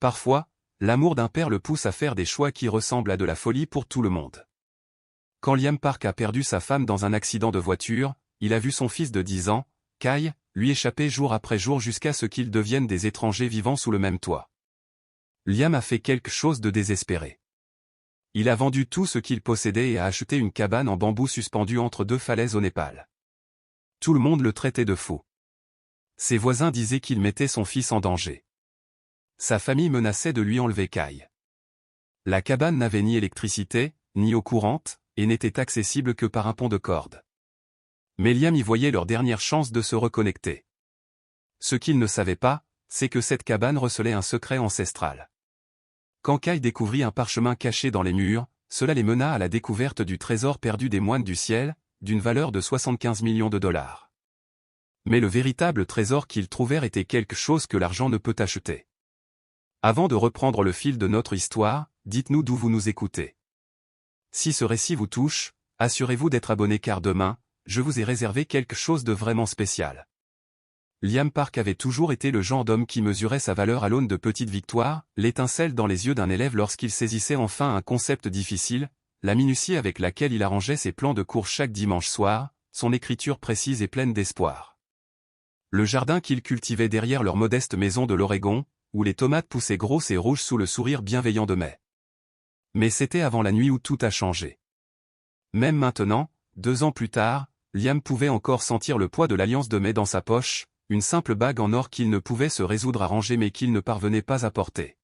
Parfois, l'amour d'un père le pousse à faire des choix qui ressemblent à de la folie pour tout le monde. Quand Liam Park a perdu sa femme dans un accident de voiture, il a vu son fils de 10 ans, Kai, lui échapper jour après jour jusqu'à ce qu'ils deviennent des étrangers vivant sous le même toit. Liam a fait quelque chose de désespéré. Il a vendu tout ce qu'il possédait et a acheté une cabane en bambou suspendue entre deux falaises au Népal. Tout le monde le traitait de fou. Ses voisins disaient qu'il mettait son fils en danger. Sa famille menaçait de lui enlever Kai. La cabane n'avait ni électricité, ni eau courante, et n'était accessible que par un pont de corde. Mais Liam y voyait leur dernière chance de se reconnecter. Ce qu'il ne savait pas, c'est que cette cabane recelait un secret ancestral. Quand Kai découvrit un parchemin caché dans les murs, cela les mena à la découverte du trésor perdu des moines du ciel, d'une valeur de 75 millions de dollars. Mais le véritable trésor qu'ils trouvèrent était quelque chose que l'argent ne peut acheter. Avant de reprendre le fil de notre histoire, dites-nous d'où vous nous écoutez. Si ce récit vous touche, assurez-vous d'être abonné car demain, je vous ai réservé quelque chose de vraiment spécial. Liam Park avait toujours été le genre d'homme qui mesurait sa valeur à l'aune de petites victoires, l'étincelle dans les yeux d'un élève lorsqu'il saisissait enfin un concept difficile, la minutie avec laquelle il arrangeait ses plans de cours chaque dimanche soir, son écriture précise et pleine d'espoir. Le jardin qu'il cultivait derrière leur modeste maison de l'Oregon, où les tomates poussaient grosses et rouges sous le sourire bienveillant de mai. Mais c'était avant la nuit où tout a changé. Même maintenant, 2 ans plus tard, Liam pouvait encore sentir le poids de l'alliance de mai dans sa poche, une simple bague en or qu'il ne pouvait se résoudre à ranger mais qu'il ne parvenait pas à porter.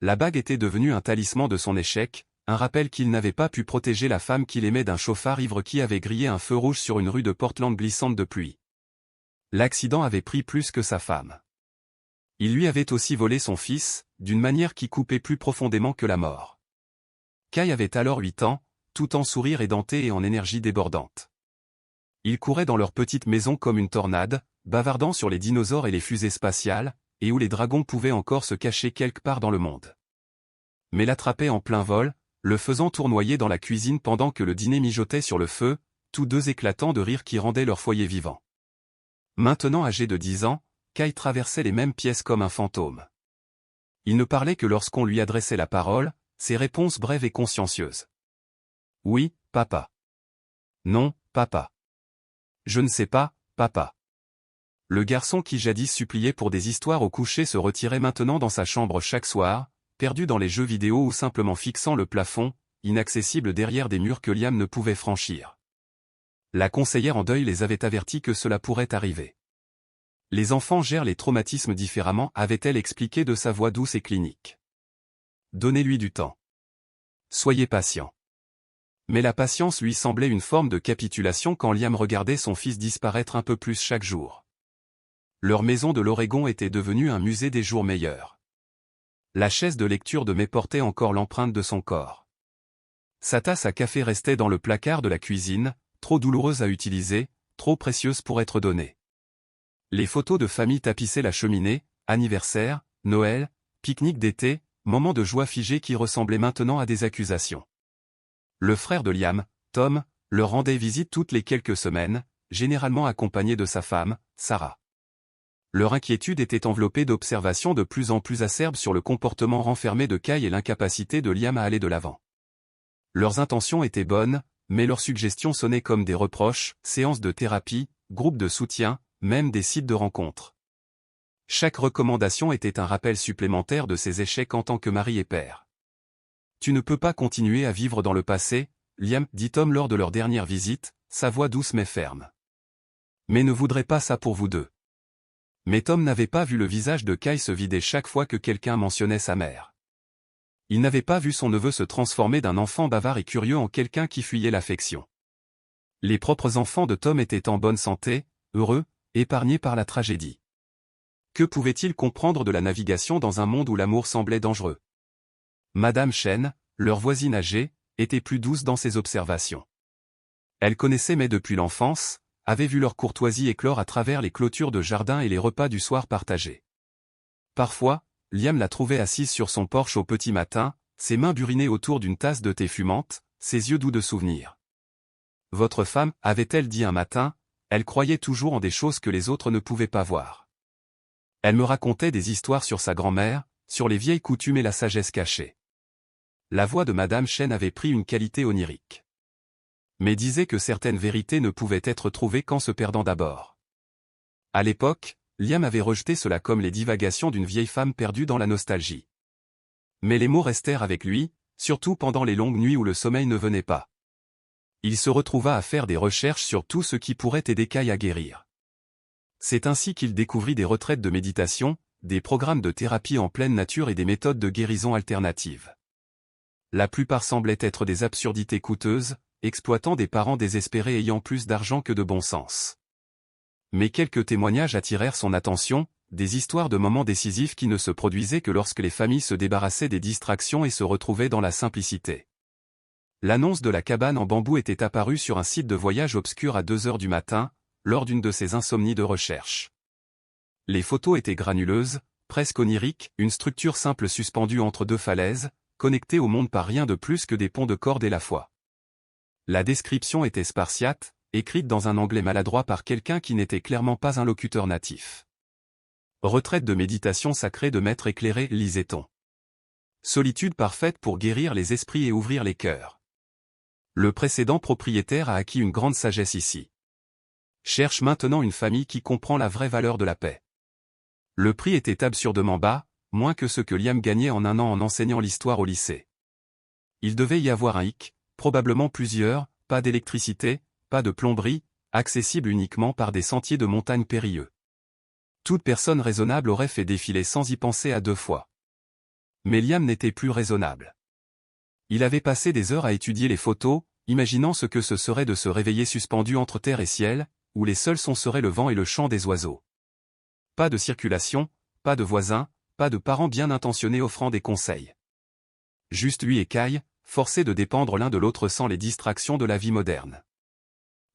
La bague était devenue un talisman de son échec, un rappel qu'il n'avait pas pu protéger la femme qu'il aimait d'un chauffard ivre qui avait grillé un feu rouge sur une rue de Portland glissante de pluie. L'accident avait pris plus que sa femme. Il lui avait aussi volé son fils, d'une manière qui coupait plus profondément que la mort. Kai avait alors 8 ans, tout en sourire édenté et en énergie débordante. Ils couraient dans leur petite maison comme une tornade, bavardant sur les dinosaures et les fusées spatiales, et où les dragons pouvaient encore se cacher quelque part dans le monde. Mais l'attraper en plein vol, le faisant tournoyer dans la cuisine pendant que le dîner mijotait sur le feu, tous deux éclatant de rire qui rendait leur foyer vivant. Maintenant âgé de 10 ans, Kai traversait les mêmes pièces comme un fantôme. Il ne parlait que lorsqu'on lui adressait la parole, ses réponses brèves et consciencieuses. « Oui, papa. »« Non, papa. »« Je ne sais pas, papa. » Le garçon qui jadis suppliait pour des histoires au coucher se retirait maintenant dans sa chambre chaque soir, perdu dans les jeux vidéo ou simplement fixant le plafond, inaccessible derrière des murs que Liam ne pouvait franchir. La conseillère en deuil les avait avertis que cela pourrait arriver. Les enfants gèrent les traumatismes différemment, avait-elle expliqué de sa voix douce et clinique. Donnez-lui du temps. Soyez patient. Mais la patience lui semblait une forme de capitulation quand Liam regardait son fils disparaître un peu plus chaque jour. Leur maison de l'Oregon était devenue un musée des jours meilleurs. La chaise de lecture de mai portait encore l'empreinte de son corps. Sa tasse à café restait dans le placard de la cuisine, trop douloureuse à utiliser, trop précieuse pour être donnée. Les photos de famille tapissaient la cheminée, anniversaire, Noël, pique-nique d'été, moments de joie figés qui ressemblaient maintenant à des accusations. Le frère de Liam, Tom, leur rendait visite toutes les quelques semaines, généralement accompagné de sa femme, Sarah. Leur inquiétude était enveloppée d'observations de plus en plus acerbes sur le comportement renfermé de Kai et l'incapacité de Liam à aller de l'avant. Leurs intentions étaient bonnes, mais leurs suggestions sonnaient comme des reproches, séances de thérapie, groupes de soutien, même des sites de rencontres. Chaque recommandation était un rappel supplémentaire de ses échecs en tant que mari et père. « Tu ne peux pas continuer à vivre dans le passé, Liam, dit Tom lors de leur dernière visite, sa voix douce mais ferme. Mais ne voudrais pas ça pour vous deux. » Mais Tom n'avait pas vu le visage de Kai se vider chaque fois que quelqu'un mentionnait sa mère. Il n'avait pas vu son neveu se transformer d'un enfant bavard et curieux en quelqu'un qui fuyait l'affection. Les propres enfants de Tom étaient en bonne santé, heureux, épargnés par la tragédie. Que pouvait-il comprendre de la navigation dans un monde où l'amour semblait dangereux? Madame Chen, leur voisine âgée, était plus douce dans ses observations. Elle connaissait Mai depuis l'enfance, avait vu leur courtoisie éclore à travers les clôtures de jardin et les repas du soir partagés. Parfois, Liam la trouvait assise sur son porche au petit matin, ses mains burinées autour d'une tasse de thé fumante, ses yeux doux de souvenirs. « Votre femme, avait-elle dit un matin, elle croyait toujours en des choses que les autres ne pouvaient pas voir. Elle me racontait des histoires sur sa grand-mère, sur les vieilles coutumes et la sagesse cachée. La voix de Madame Chen avait pris une qualité onirique. Mais disait que certaines vérités ne pouvaient être trouvées qu'en se perdant d'abord. À l'époque, Liam avait rejeté cela comme les divagations d'une vieille femme perdue dans la nostalgie. Mais les mots restèrent avec lui, surtout pendant les longues nuits où le sommeil ne venait pas. Il se retrouva à faire des recherches sur tout ce qui pourrait aider Kai à guérir. C'est ainsi qu'il découvrit des retraites de méditation, des programmes de thérapie en pleine nature et des méthodes de guérison alternatives. La plupart semblaient être des absurdités coûteuses, exploitant des parents désespérés ayant plus d'argent que de bon sens. Mais quelques témoignages attirèrent son attention, des histoires de moments décisifs qui ne se produisaient que lorsque les familles se débarrassaient des distractions et se retrouvaient dans la simplicité. L'annonce de la cabane en bambou était apparue sur un site de voyage obscur à 2 heures du matin, lors d'une de ses insomnies de recherche. Les photos étaient granuleuses, presque oniriques, une structure simple suspendue entre deux falaises, connectée au monde par rien de plus que des ponts de cordes et la foi. La description était spartiate, écrite dans un anglais maladroit par quelqu'un qui n'était clairement pas un locuteur natif. Retraite de méditation sacrée de maître éclairé, lisait-on. Solitude parfaite pour guérir les esprits et ouvrir les cœurs. Le précédent propriétaire a acquis une grande sagesse ici. Cherche maintenant une famille qui comprend la vraie valeur de la paix. Le prix était absurdement bas, moins que ce que Liam gagnait en un an en enseignant l'histoire au lycée. Il devait y avoir un hic, probablement plusieurs, pas d'électricité, pas de plomberie, accessible uniquement par des sentiers de montagne périlleux. Toute personne raisonnable aurait fait défiler sans y penser à 2 fois. Mais Liam n'était plus raisonnable. Il avait passé des heures à étudier les photos, imaginant ce que ce serait de se réveiller suspendu entre terre et ciel, où les seuls sons seraient le vent et le chant des oiseaux. Pas de circulation, pas de voisins, pas de parents bien intentionnés offrant des conseils. Juste lui et Kai, forcés de dépendre l'un de l'autre sans les distractions de la vie moderne.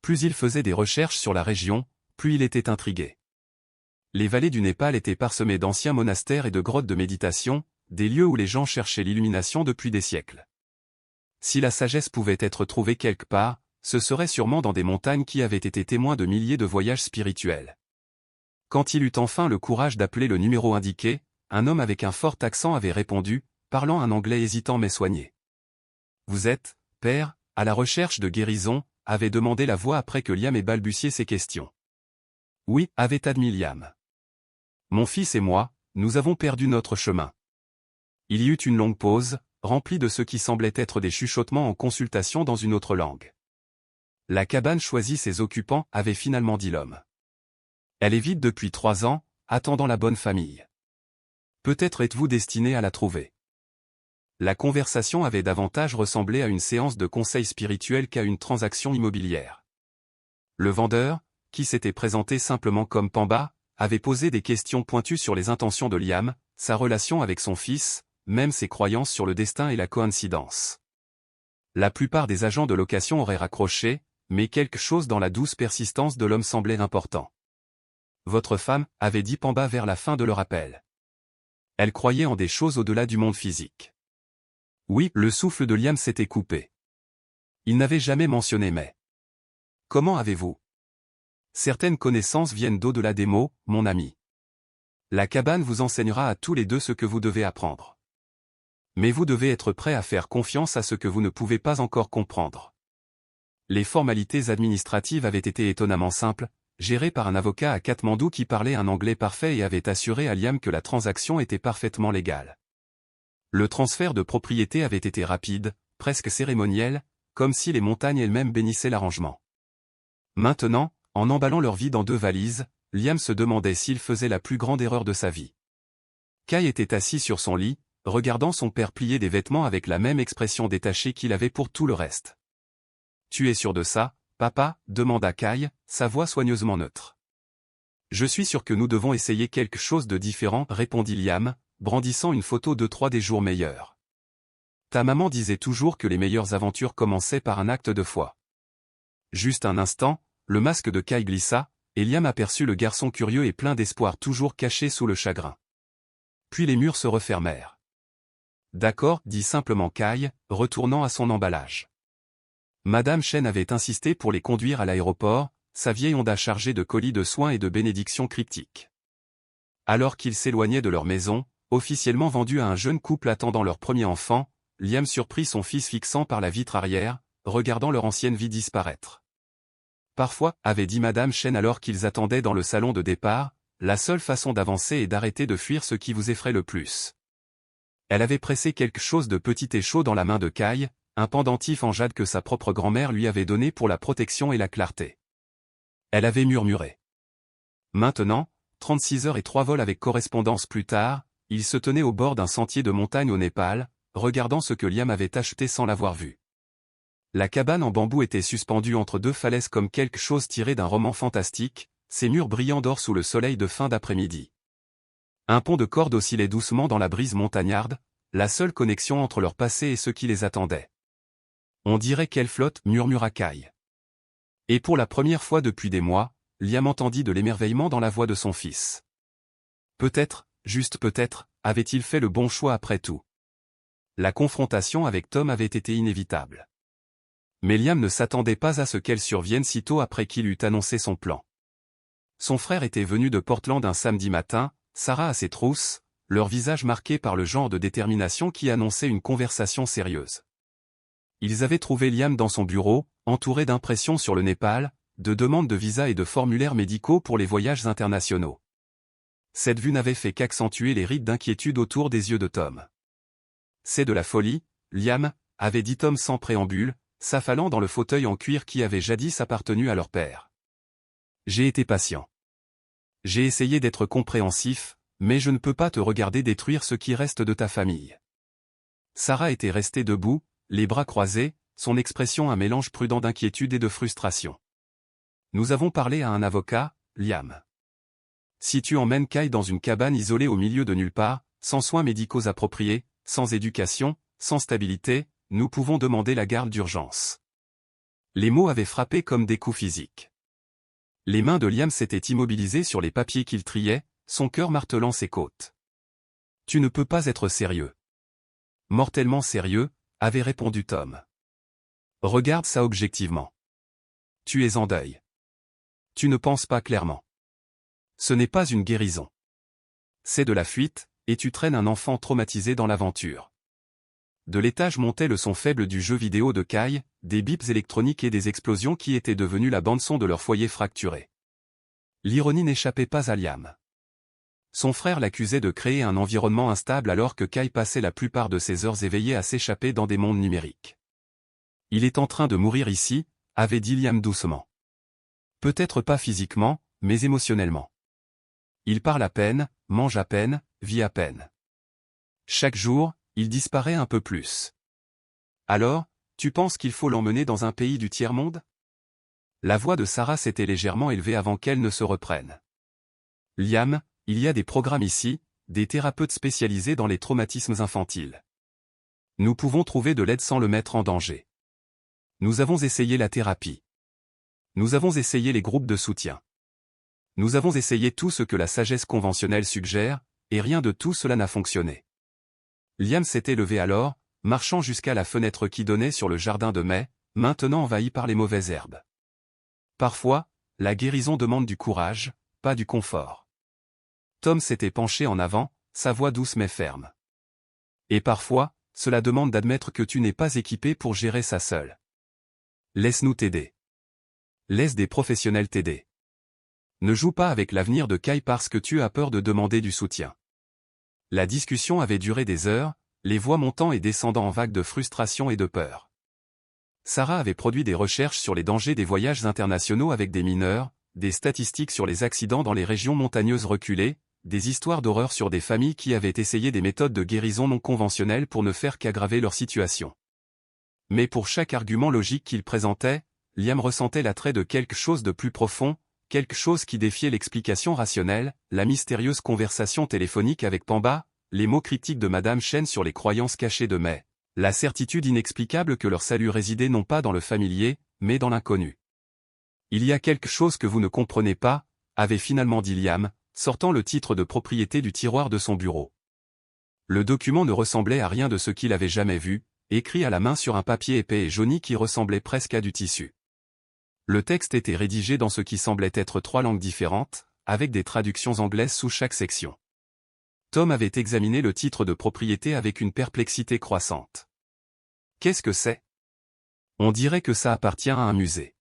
Plus il faisait des recherches sur la région, plus il était intrigué. Les vallées du Népal étaient parsemées d'anciens monastères et de grottes de méditation, des lieux où les gens cherchaient l'illumination depuis des siècles. Si la sagesse pouvait être trouvée quelque part, ce serait sûrement dans des montagnes qui avaient été témoins de milliers de voyages spirituels. Quand il eut enfin le courage d'appeler le numéro indiqué, un homme avec un fort accent avait répondu, parlant un anglais hésitant mais soigné. « Vous êtes, père, à la recherche de guérison ?» avait demandé la voix après que Liam ait balbutié ses questions. « Oui » avait admis Liam. « Mon fils et moi, nous avons perdu notre chemin. » Il y eut une longue pause, remplie de ce qui semblait être des chuchotements en consultation dans une autre langue. La cabane choisit ses occupants, avait finalement dit l'homme. Elle est vide depuis 3 ans, attendant la bonne famille. Peut-être êtes-vous destiné à la trouver. La conversation avait davantage ressemblé à une séance de conseil spirituel qu'à une transaction immobilière. Le vendeur, qui s'était présenté simplement comme Pamba, avait posé des questions pointues sur les intentions de Liam, sa relation avec son fils, même ses croyances sur le destin et la coïncidence. La plupart des agents de location auraient raccroché, mais quelque chose dans la douce persistance de l'homme semblait important. Votre femme, avait dit Pamba vers la fin de leur appel. Elle croyait en des choses au-delà du monde physique. Oui, le souffle de Liam s'était coupé. Il n'avait jamais mentionné mais. Comment avez-vous? Certaines connaissances viennent d'au-delà des mots, mon ami. La cabane vous enseignera à tous les deux ce que vous devez apprendre. Mais vous devez être prêt à faire confiance à ce que vous ne pouvez pas encore comprendre. Les formalités administratives avaient été étonnamment simples, gérées par un avocat à Katmandou qui parlait un anglais parfait et avait assuré à Liam que la transaction était parfaitement légale. Le transfert de propriété avait été rapide, presque cérémoniel, comme si les montagnes elles-mêmes bénissaient l'arrangement. Maintenant, en emballant leur vie dans 2 valises, Liam se demandait s'il faisait la plus grande erreur de sa vie. Kai était assis sur son lit, regardant son père plier des vêtements avec la même expression détachée qu'il avait pour tout le reste. « Tu es sûr de ça, papa ?» demanda Kai, sa voix soigneusement neutre. « Je suis sûr que nous devons essayer quelque chose de différent, » répondit Liam, brandissant une photo de 3 des jours meilleurs. « Ta maman disait toujours que les meilleures aventures commençaient par un acte de foi. » Juste un instant, le masque de Kai glissa, et Liam aperçut le garçon curieux et plein d'espoir toujours caché sous le chagrin. Puis les murs se refermèrent. « D'accord, » dit simplement Kai, retournant à son emballage. Madame Chen avait insisté pour les conduire à l'aéroport, sa vieille Honda chargée de colis de soins et de bénédictions cryptiques. Alors qu'ils s'éloignaient de leur maison, officiellement vendu à un jeune couple attendant leur premier enfant, Liam surprit son fils fixant par la vitre arrière, regardant leur ancienne vie disparaître. Parfois, avait dit Madame Chen alors qu'ils attendaient dans le salon de départ, la seule façon d'avancer est d'arrêter de fuir ce qui vous effraie le plus. Elle avait pressé quelque chose de petit et chaud dans la main de Kai, un pendentif en jade que sa propre grand-mère lui avait donné pour la protection et la clarté. Elle avait murmuré. Maintenant, 36 heures et 3 vols avec correspondance plus tard, il se tenait au bord d'un sentier de montagne au Népal, regardant ce que Liam avait acheté sans l'avoir vu. La cabane en bambou était suspendue entre deux falaises comme quelque chose tiré d'un roman fantastique, ses murs brillants d'or sous le soleil de fin d'après-midi. Un pont de corde oscillait doucement dans la brise montagnarde, la seule connexion entre leur passé et ceux qui les attendaient. On dirait qu'elle flotte, murmura Kai. Et pour la première fois depuis des mois, Liam entendit de l'émerveillement dans la voix de son fils. Peut-être, juste peut-être, avait-il fait le bon choix après tout. La confrontation avec Tom avait été inévitable. Mais Liam ne s'attendait pas à ce qu'elle survienne si tôt après qu'il eut annoncé son plan. Son frère était venu de Portland un samedi matin, Sarah à ses trousses, leur visage marqué par le genre de détermination qui annonçait une conversation sérieuse. Ils avaient trouvé Liam dans son bureau, entouré d'impressions sur le Népal, de demandes de visa et de formulaires médicaux pour les voyages internationaux. Cette vue n'avait fait qu'accentuer les rides d'inquiétude autour des yeux de Tom. C'est de la folie, Liam, avait dit Tom sans préambule, s'affalant dans le fauteuil en cuir qui avait jadis appartenu à leur père. J'ai été patient. J'ai essayé d'être compréhensif, mais je ne peux pas te regarder détruire ce qui reste de ta famille. Sarah était restée debout, les bras croisés, son expression un mélange prudent d'inquiétude et de frustration. Nous avons parlé à un avocat, Liam. Si tu emmènes Kai dans une cabane isolée au milieu de nulle part, sans soins médicaux appropriés, sans éducation, sans stabilité, nous pouvons demander la garde d'urgence. Les mots avaient frappé comme des coups physiques. Les mains de Liam s'étaient immobilisées sur les papiers qu'il triait, son cœur martelant ses côtes. Tu ne peux pas être sérieux. Mortellement sérieux, avait répondu Tom. Regarde ça objectivement. Tu es en deuil. Tu ne penses pas clairement. Ce n'est pas une guérison. C'est de la fuite, et tu traînes un enfant traumatisé dans l'aventure. De l'étage montait le son faible du jeu vidéo de Kai, des bips électroniques et des explosions qui étaient devenues la bande-son de leur foyer fracturé. L'ironie n'échappait pas à Liam. Son frère l'accusait de créer un environnement instable alors que Kai passait la plupart de ses heures éveillées à s'échapper dans des mondes numériques. Il est en train de mourir ici, avait dit Liam doucement. Peut-être pas physiquement, mais émotionnellement. Il parle à peine, mange à peine, vit à peine. Chaque jour, il disparaît un peu plus. Alors, tu penses qu'il faut l'emmener dans un pays du tiers-monde? La voix de Sarah s'était légèrement élevée avant qu'elle ne se reprenne. Liam, il y a des programmes ici, des thérapeutes spécialisés dans les traumatismes infantiles. Nous pouvons trouver de l'aide sans le mettre en danger. Nous avons essayé la thérapie. Nous avons essayé les groupes de soutien. Nous avons essayé tout ce que la sagesse conventionnelle suggère, et rien de tout cela n'a fonctionné. Liam s'était levé alors, marchant jusqu'à la fenêtre qui donnait sur le jardin de mai, maintenant envahi par les mauvaises herbes. Parfois, la guérison demande du courage, pas du confort. Tom s'était penché en avant, sa voix douce mais ferme. Et parfois, cela demande d'admettre que tu n'es pas équipé pour gérer ça seul. Laisse-nous t'aider. Laisse des professionnels t'aider. Ne joue pas avec l'avenir de Kai parce que tu as peur de demander du soutien. La discussion avait duré des heures, les voix montant et descendant en vagues de frustration et de peur. Sarah avait produit des recherches sur les dangers des voyages internationaux avec des mineurs, des statistiques sur les accidents dans les régions montagneuses reculées, des histoires d'horreur sur des familles qui avaient essayé des méthodes de guérison non conventionnelles pour ne faire qu'aggraver leur situation. Mais pour chaque argument logique qu'il présentait, Liam ressentait l'attrait de quelque chose de plus profond, quelque chose qui défiait l'explication rationnelle, la mystérieuse conversation téléphonique avec Pamba, les mots critiques de Madame Chen sur les croyances cachées de Mai, la certitude inexplicable que leur salut résidait non pas dans le familier, mais dans l'inconnu. Il y a quelque chose que vous ne comprenez pas, avait finalement dit Liam, sortant le titre de propriété du tiroir de son bureau. Le document ne ressemblait à rien de ce qu'il avait jamais vu, écrit à la main sur un papier épais et jauni qui ressemblait presque à du tissu. Le texte était rédigé dans ce qui semblait être 3 langues différentes, avec des traductions anglaises sous chaque section. Tom avait examiné le titre de propriété avec une perplexité croissante. Qu'est-ce que c'est? On dirait que ça appartient à un musée.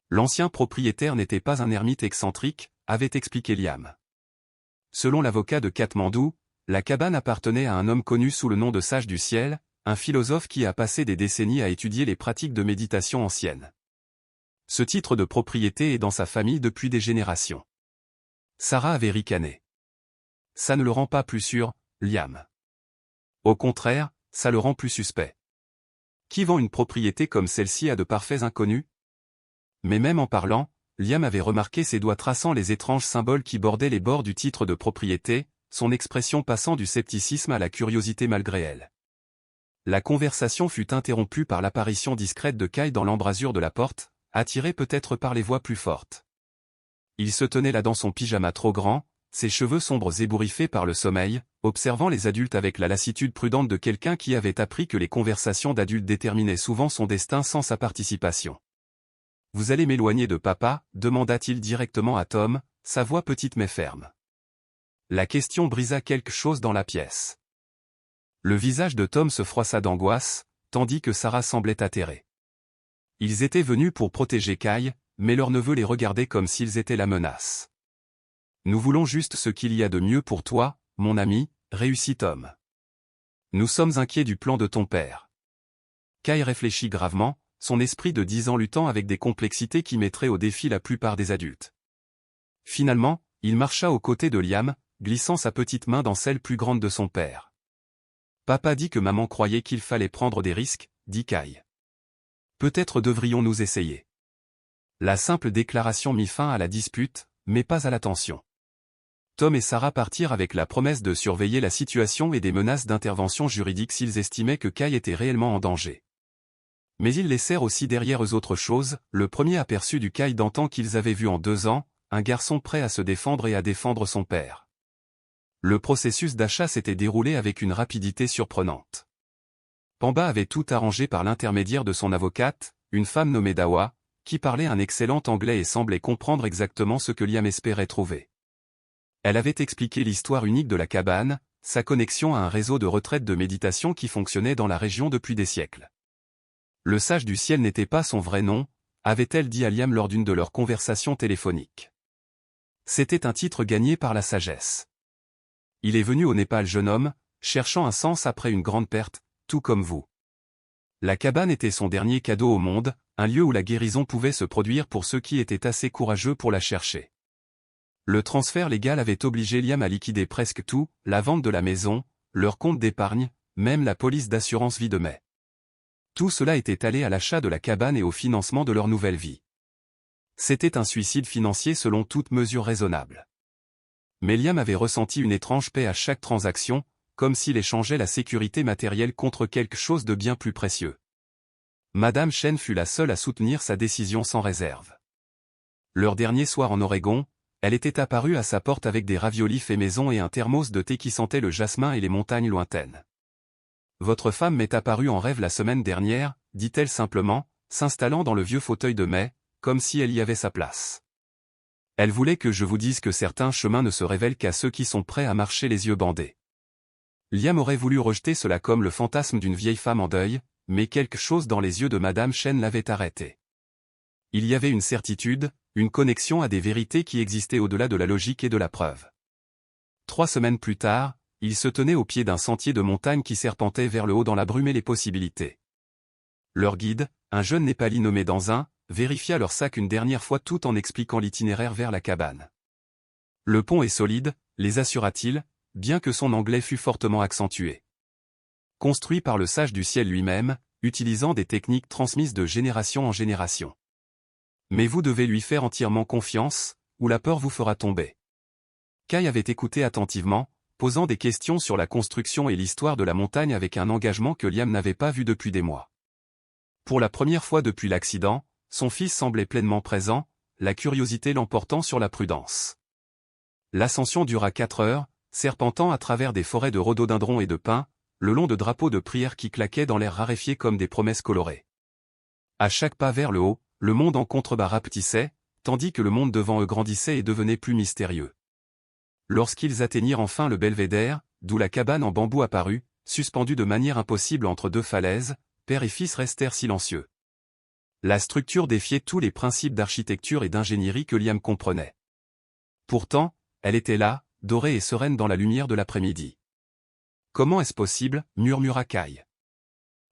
L'ancien propriétaire n'était pas un ermite excentrique, avait expliqué Liam. Selon l'avocat de Katmandou, la cabane appartenait à un homme connu sous le nom de Sage du Ciel, un philosophe qui a passé des décennies à étudier les pratiques de méditation anciennes. Ce titre de propriété est dans sa famille depuis des générations. Sarah avait ricané. Ça ne le rend pas plus sûr, Liam. Au contraire, ça le rend plus suspect. Qui vend une propriété comme celle-ci à de parfaits inconnus? Mais même en parlant, Liam avait remarqué ses doigts traçant les étranges symboles qui bordaient les bords du titre de propriété, son expression passant du scepticisme à la curiosité malgré elle. La conversation fut interrompue par l'apparition discrète de Kay dans l'embrasure de la porte, attiré peut-être par les voix plus fortes. Il se tenait là dans son pyjama trop grand, ses cheveux sombres ébouriffés par le sommeil, observant les adultes avec la lassitude prudente de quelqu'un qui avait appris que les conversations d'adultes déterminaient souvent son destin sans sa participation. « Vous allez m'éloigner de papa ?» demanda-t-il directement à Tom, sa voix petite mais ferme. La question brisa quelque chose dans la pièce. Le visage de Tom se froissa d'angoisse, tandis que Sarah semblait atterrée. Ils étaient venus pour protéger Kay, mais leur neveu les regardait comme s'ils étaient la menace. « Nous voulons juste ce qu'il y a de mieux pour toi, mon ami, » réussit Tom. « Nous sommes inquiets du plan de ton père. » Kay réfléchit gravement, son esprit de 10 ans luttant avec des complexités qui mettraient au défi la plupart des adultes. Finalement, il marcha aux côtés de Liam, glissant sa petite main dans celle plus grande de son père. « Papa dit que maman croyait qu'il fallait prendre des risques, » dit Kay. « Peut-être devrions-nous essayer. » La simple déclaration mit fin à la dispute, mais pas à la tension. Tom et Sarah partirent avec la promesse de surveiller la situation et des menaces d'intervention juridique s'ils estimaient que Kay était réellement en danger. Mais ils laissèrent aussi derrière eux autre chose, le premier aperçu du Kay d'antan qu'ils avaient vu en 2 ans, un garçon prêt à se défendre et à défendre son père. Le processus d'achat s'était déroulé avec une rapidité surprenante. Pamba avait tout arrangé par l'intermédiaire de son avocate, une femme nommée Dawa, qui parlait un excellent anglais et semblait comprendre exactement ce que Liam espérait trouver. Elle avait expliqué l'histoire unique de la cabane, sa connexion à un réseau de retraites de méditation qui fonctionnait dans la région depuis des siècles. Le Sage du Ciel n'était pas son vrai nom, avait-elle dit à Liam lors d'une de leurs conversations téléphoniques. C'était un titre gagné par la sagesse. Il est venu au Népal jeune homme, cherchant un sens après une grande perte, tout comme vous. La cabane était son dernier cadeau au monde, un lieu où la guérison pouvait se produire pour ceux qui étaient assez courageux pour la chercher. Le transfert légal avait obligé Liam à liquider presque tout, la vente de la maison, leur compte d'épargne, même la police d'assurance vie de mai. Tout cela était allé à l'achat de la cabane et au financement de leur nouvelle vie. C'était un suicide financier selon toute mesure raisonnable. Mais Liam avait ressenti une étrange paix à chaque transaction, comme s'il échangeait la sécurité matérielle contre quelque chose de bien plus précieux. Madame Chen fut la seule à soutenir sa décision sans réserve. Leur dernier soir en Oregon, elle était apparue à sa porte avec des raviolis faits maison et un thermos de thé qui sentait le jasmin et les montagnes lointaines. « Votre femme m'est apparue en rêve la semaine dernière, » dit-elle simplement, s'installant dans le vieux fauteuil de mai, comme si elle y avait sa place. « Elle voulait que je vous dise que certains chemins ne se révèlent qu'à ceux qui sont prêts à marcher les yeux bandés. » Liam aurait voulu rejeter cela comme le fantasme d'une vieille femme en deuil, mais quelque chose dans les yeux de Madame Chen l'avait arrêté. Il y avait une certitude, une connexion à des vérités qui existaient au-delà de la logique et de la preuve. 3 semaines plus tard, il se tenait au pied d'un sentier de montagne qui serpentait vers le haut dans la brume et les possibilités. Leur guide, un jeune Népali nommé Danzin, vérifia leur sac une dernière fois tout en expliquant l'itinéraire vers la cabane. « Le pont est solide », les assura-t-il, bien que son anglais fût fortement accentué. Construit par le Sage du Ciel lui-même, utilisant des techniques transmises de génération en génération. Mais vous devez lui faire entièrement confiance, ou la peur vous fera tomber. Kay avait écouté attentivement, posant des questions sur la construction et l'histoire de la montagne avec un engagement que Liam n'avait pas vu depuis des mois. Pour la première fois depuis l'accident, son fils semblait pleinement présent, la curiosité l'emportant sur la prudence. L'ascension dura 4 heures, serpentant à travers des forêts de rhododendrons et de pins, le long de drapeaux de prière qui claquaient dans l'air raréfié comme des promesses colorées. À chaque pas vers le haut, le monde en contrebas rapetissait, tandis que le monde devant eux grandissait et devenait plus mystérieux. Lorsqu'ils atteignirent enfin le belvédère, d'où la cabane en bambou apparut, suspendue de manière impossible entre deux falaises, père et fils restèrent silencieux. La structure défiait tous les principes d'architecture et d'ingénierie que Liam comprenait. Pourtant, elle était là, dorée et sereine dans la lumière de l'après-midi. « Comment est-ce possible » murmura Kai.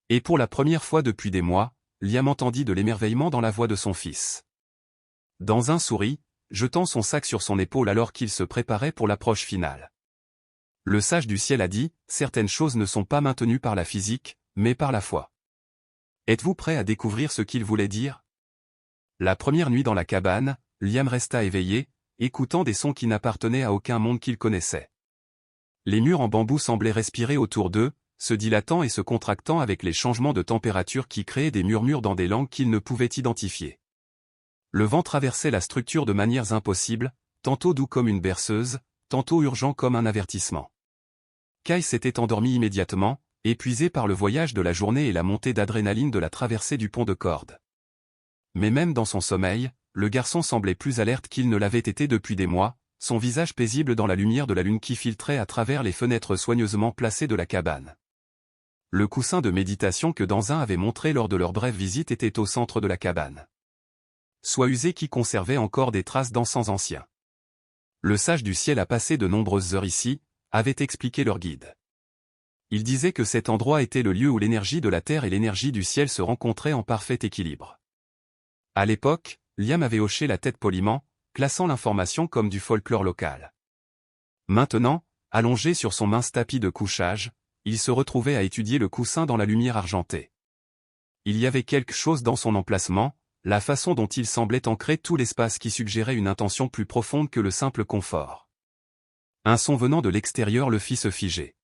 Et pour la première fois depuis des mois, Liam entendit de l'émerveillement dans la voix de son fils. Dans un souris, jetant son sac sur son épaule alors qu'il se préparait pour l'approche finale. Le sage du ciel a dit, certaines choses ne sont pas maintenues par la physique, mais par la foi. Êtes-vous prêt à découvrir ce qu'il voulait dire? La première nuit dans la cabane, Liam resta éveillé, écoutant des sons qui n'appartenaient à aucun monde qu'il connaissait. Les murs en bambou semblaient respirer autour d'eux, se dilatant et se contractant avec les changements de température qui créaient des murmures dans des langues qu'il ne pouvait identifier. Le vent traversait la structure de manières impossibles, tantôt doux comme une berceuse, tantôt urgent comme un avertissement. Kai s'était endormi immédiatement, épuisé par le voyage de la journée et la montée d'adrénaline de la traversée du pont de corde. Mais même dans son sommeil, le garçon semblait plus alerte qu'il ne l'avait été depuis des mois, son visage paisible dans la lumière de la lune qui filtrait à travers les fenêtres soigneusement placées de la cabane. Le coussin de méditation que Danzin avait montré lors de leur brève visite était au centre de la cabane. Soit usé qui conservait encore des traces d'encens anciens. Le sage du ciel a passé de nombreuses heures ici, avait expliqué leur guide. Il disait que cet endroit était le lieu où l'énergie de la terre et l'énergie du ciel se rencontraient en parfait équilibre. À l'époque, Liam avait hoché la tête poliment, classant l'information comme du folklore local. Maintenant, allongé sur son mince tapis de couchage, il se retrouvait à étudier le coussin dans la lumière argentée. Il y avait quelque chose dans son emplacement, la façon dont il semblait ancrer tout l'espace qui suggérait une intention plus profonde que le simple confort. Un son venant de l'extérieur le fit se figer.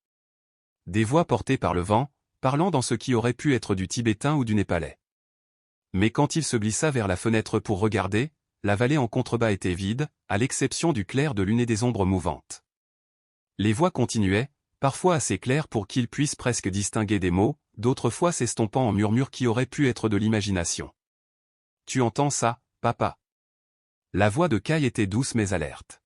Des voix portées par le vent, parlant dans ce qui aurait pu être du tibétain ou du népalais. Mais quand il se glissa vers la fenêtre pour regarder, la vallée en contrebas était vide, à l'exception du clair de lune et des ombres mouvantes. Les voix continuaient, parfois assez claires pour qu'il puisse presque distinguer des mots, d'autres fois s'estompant en murmures qui auraient pu être de l'imagination. « Tu entends ça, papa ?» La voix de Kai était douce mais alerte.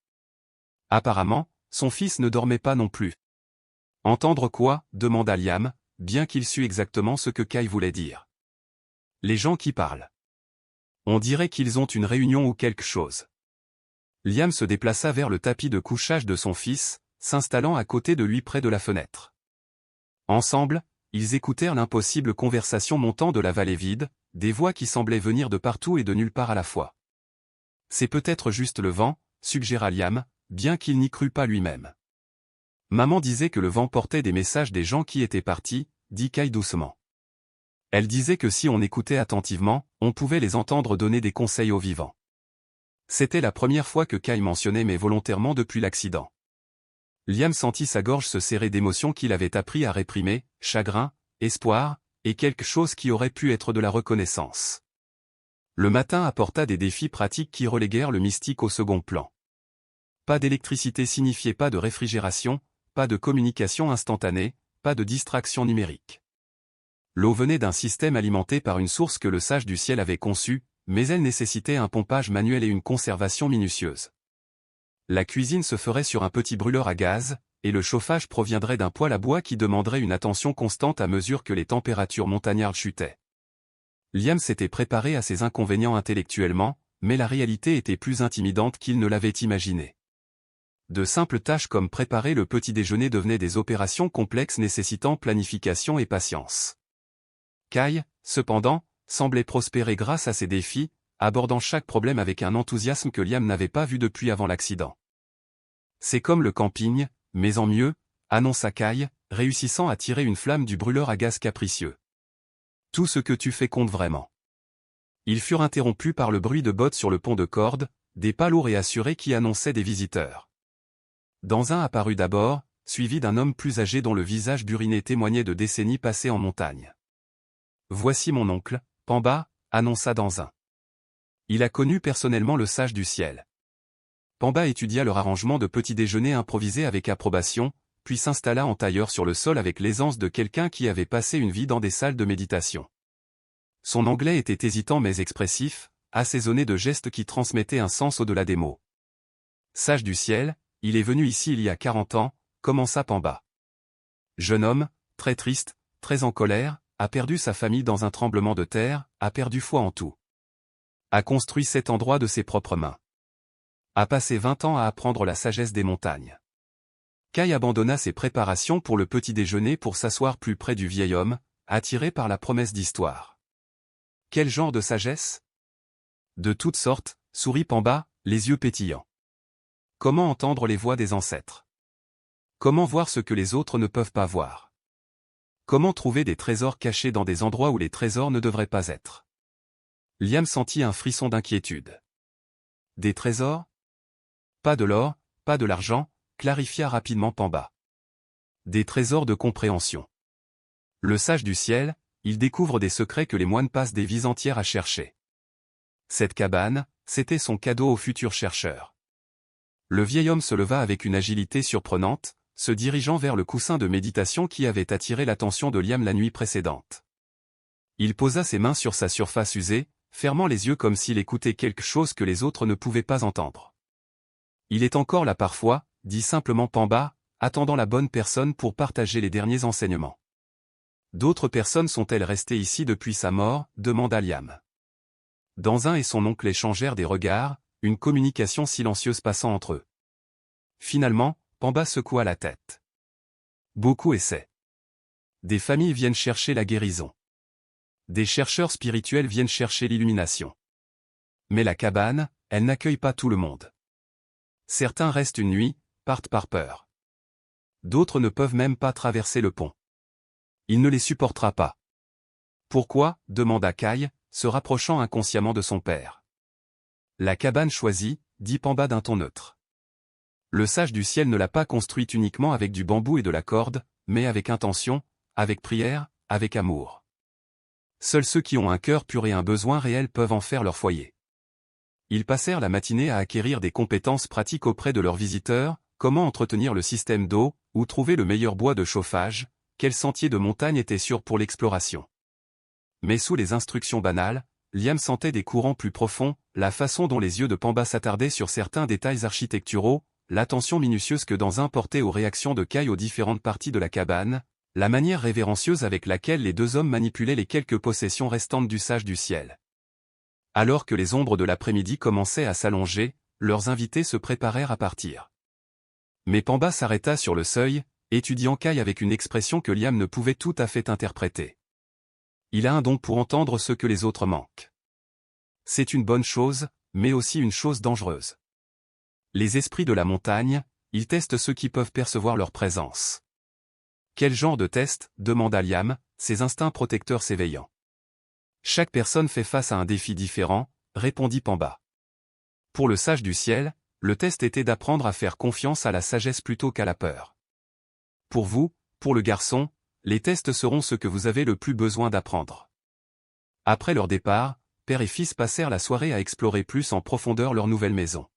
Apparemment, son fils ne dormait pas non plus. « Entendre quoi ?» demanda Liam, bien qu'il sût exactement ce que Kai voulait dire. « Les gens qui parlent. On dirait qu'ils ont une réunion ou quelque chose. » Liam se déplaça vers le tapis de couchage de son fils, s'installant à côté de lui près de la fenêtre. Ensemble, ils écoutèrent l'impossible conversation montant de la vallée vide, des voix qui semblaient venir de partout et de nulle part à la fois. « C'est peut-être juste le vent, » suggéra Liam, bien qu'il n'y crût pas lui-même. Maman disait que le vent portait des messages des gens qui étaient partis, dit Kai doucement. Elle disait que si on écoutait attentivement, on pouvait les entendre donner des conseils aux vivants. C'était la première fois que Kai mentionnait mais volontairement depuis l'accident. Liam sentit sa gorge se serrer d'émotions qu'il avait appris à réprimer, chagrin, espoir, et quelque chose qui aurait pu être de la reconnaissance. Le matin apporta des défis pratiques qui reléguèrent le mystique au second plan. Pas d'électricité signifiait pas de réfrigération, pas de communication instantanée, pas de distraction numérique. L'eau venait d'un système alimenté par une source que le sage du ciel avait conçue, mais elle nécessitait un pompage manuel et une conservation minutieuse. La cuisine se ferait sur un petit brûleur à gaz, et le chauffage proviendrait d'un poêle à bois qui demanderait une attention constante à mesure que les températures montagnardes chutaient. Liam s'était préparé à ces inconvénients intellectuellement, mais la réalité était plus intimidante qu'il ne l'avait imaginé. De simples tâches comme préparer le petit déjeuner devenaient des opérations complexes nécessitant planification et patience. Kai, cependant, semblait prospérer grâce à ces défis, abordant chaque problème avec un enthousiasme que Liam n'avait pas vu depuis avant l'accident. « C'est comme le camping, mais en mieux », annonça Kai, réussissant à tirer une flamme du brûleur à gaz capricieux. « Tout ce que tu fais compte vraiment. » Ils furent interrompus par le bruit de bottes sur le pont de corde, des pas lourds et assurés qui annonçaient des visiteurs. Danzin apparut d'abord, suivi d'un homme plus âgé dont le visage buriné témoignait de décennies passées en montagne. « Voici mon oncle, Pamba », annonça Danzin. Il a connu personnellement le sage du ciel. Pamba étudia leur arrangement de petit déjeuner improvisé avec approbation, puis s'installa en tailleur sur le sol avec l'aisance de quelqu'un qui avait passé une vie dans des salles de méditation. Son anglais était hésitant mais expressif, assaisonné de gestes qui transmettaient un sens au-delà des mots. « Sage du ciel », il est venu ici il y a 40 ans, commença Pamba. Jeune homme, très triste, très en colère, a perdu sa famille dans un tremblement de terre, a perdu foi en tout. A construit cet endroit de ses propres mains. A passé 20 ans à apprendre la sagesse des montagnes. Kai abandonna ses préparations pour le petit déjeuner pour s'asseoir plus près du vieil homme, attiré par la promesse d'histoire. Quel genre de sagesse? De toutes sortes, sourit Pamba, les yeux pétillants. Comment entendre les voix des ancêtres? Comment voir ce que les autres ne peuvent pas voir? Comment trouver des trésors cachés dans des endroits où les trésors ne devraient pas être? Liam sentit un frisson d'inquiétude. Des trésors? Pas de l'or, pas de l'argent, clarifia rapidement Pamba. Des trésors de compréhension. Le sage du ciel, il découvre des secrets que les moines passent des vies entières à chercher. Cette cabane, c'était son cadeau au futur chercheur. Le vieil homme se leva avec une agilité surprenante, se dirigeant vers le coussin de méditation qui avait attiré l'attention de Liam la nuit précédente. Il posa ses mains sur sa surface usée, fermant les yeux comme s'il écoutait quelque chose que les autres ne pouvaient pas entendre. Il est encore là parfois, dit simplement Pamba, attendant la bonne personne pour partager les derniers enseignements. D'autres personnes sont-elles restées ici depuis sa mort? Demanda Liam. Danzin et son oncle échangèrent des regards, une communication silencieuse passant entre eux. Finalement, Pamba secoua la tête. Beaucoup essaient. Des familles viennent chercher la guérison. Des chercheurs spirituels viennent chercher l'illumination. Mais la cabane, elle n'accueille pas tout le monde. Certains restent une nuit, partent par peur. D'autres ne peuvent même pas traverser le pont. Il ne les supportera pas. Pourquoi? Demanda Kai, se rapprochant inconsciemment de son père. La cabane choisie, dit Pamba d'un ton neutre. Le sage du ciel ne l'a pas construite uniquement avec du bambou et de la corde, mais avec intention, avec prière, avec amour. Seuls ceux qui ont un cœur pur et un besoin réel peuvent en faire leur foyer. Ils passèrent la matinée à acquérir des compétences pratiques auprès de leurs visiteurs, comment entretenir le système d'eau, où trouver le meilleur bois de chauffage, quel sentier de montagne était sûr pour l'exploration. Mais sous les instructions banales, Liam sentait des courants plus profonds, la façon dont les yeux de Pamba s'attardaient sur certains détails architecturaux, l'attention minutieuse que Danzin portait aux réactions de Kai aux différentes parties de la cabane, la manière révérencieuse avec laquelle les deux hommes manipulaient les quelques possessions restantes du sage du ciel. Alors que les ombres de l'après-midi commençaient à s'allonger, leurs invités se préparèrent à partir. Mais Pamba s'arrêta sur le seuil, étudiant Kai avec une expression que Liam ne pouvait tout à fait interpréter. Il a un don pour entendre ce que les autres manquent. C'est une bonne chose, mais aussi une chose dangereuse. Les esprits de la montagne, ils testent ceux qui peuvent percevoir leur présence. Quel genre de test? Demanda Liam, ses instincts protecteurs s'éveillant. Chaque personne fait face à un défi différent, répondit Pamba. Pour le sage du ciel, le test était d'apprendre à faire confiance à la sagesse plutôt qu'à la peur. Pour vous, pour le garçon, les tests seront ce que vous avez le plus besoin d'apprendre. Après leur départ, père et fils passèrent la soirée à explorer plus en profondeur leur nouvelle maison.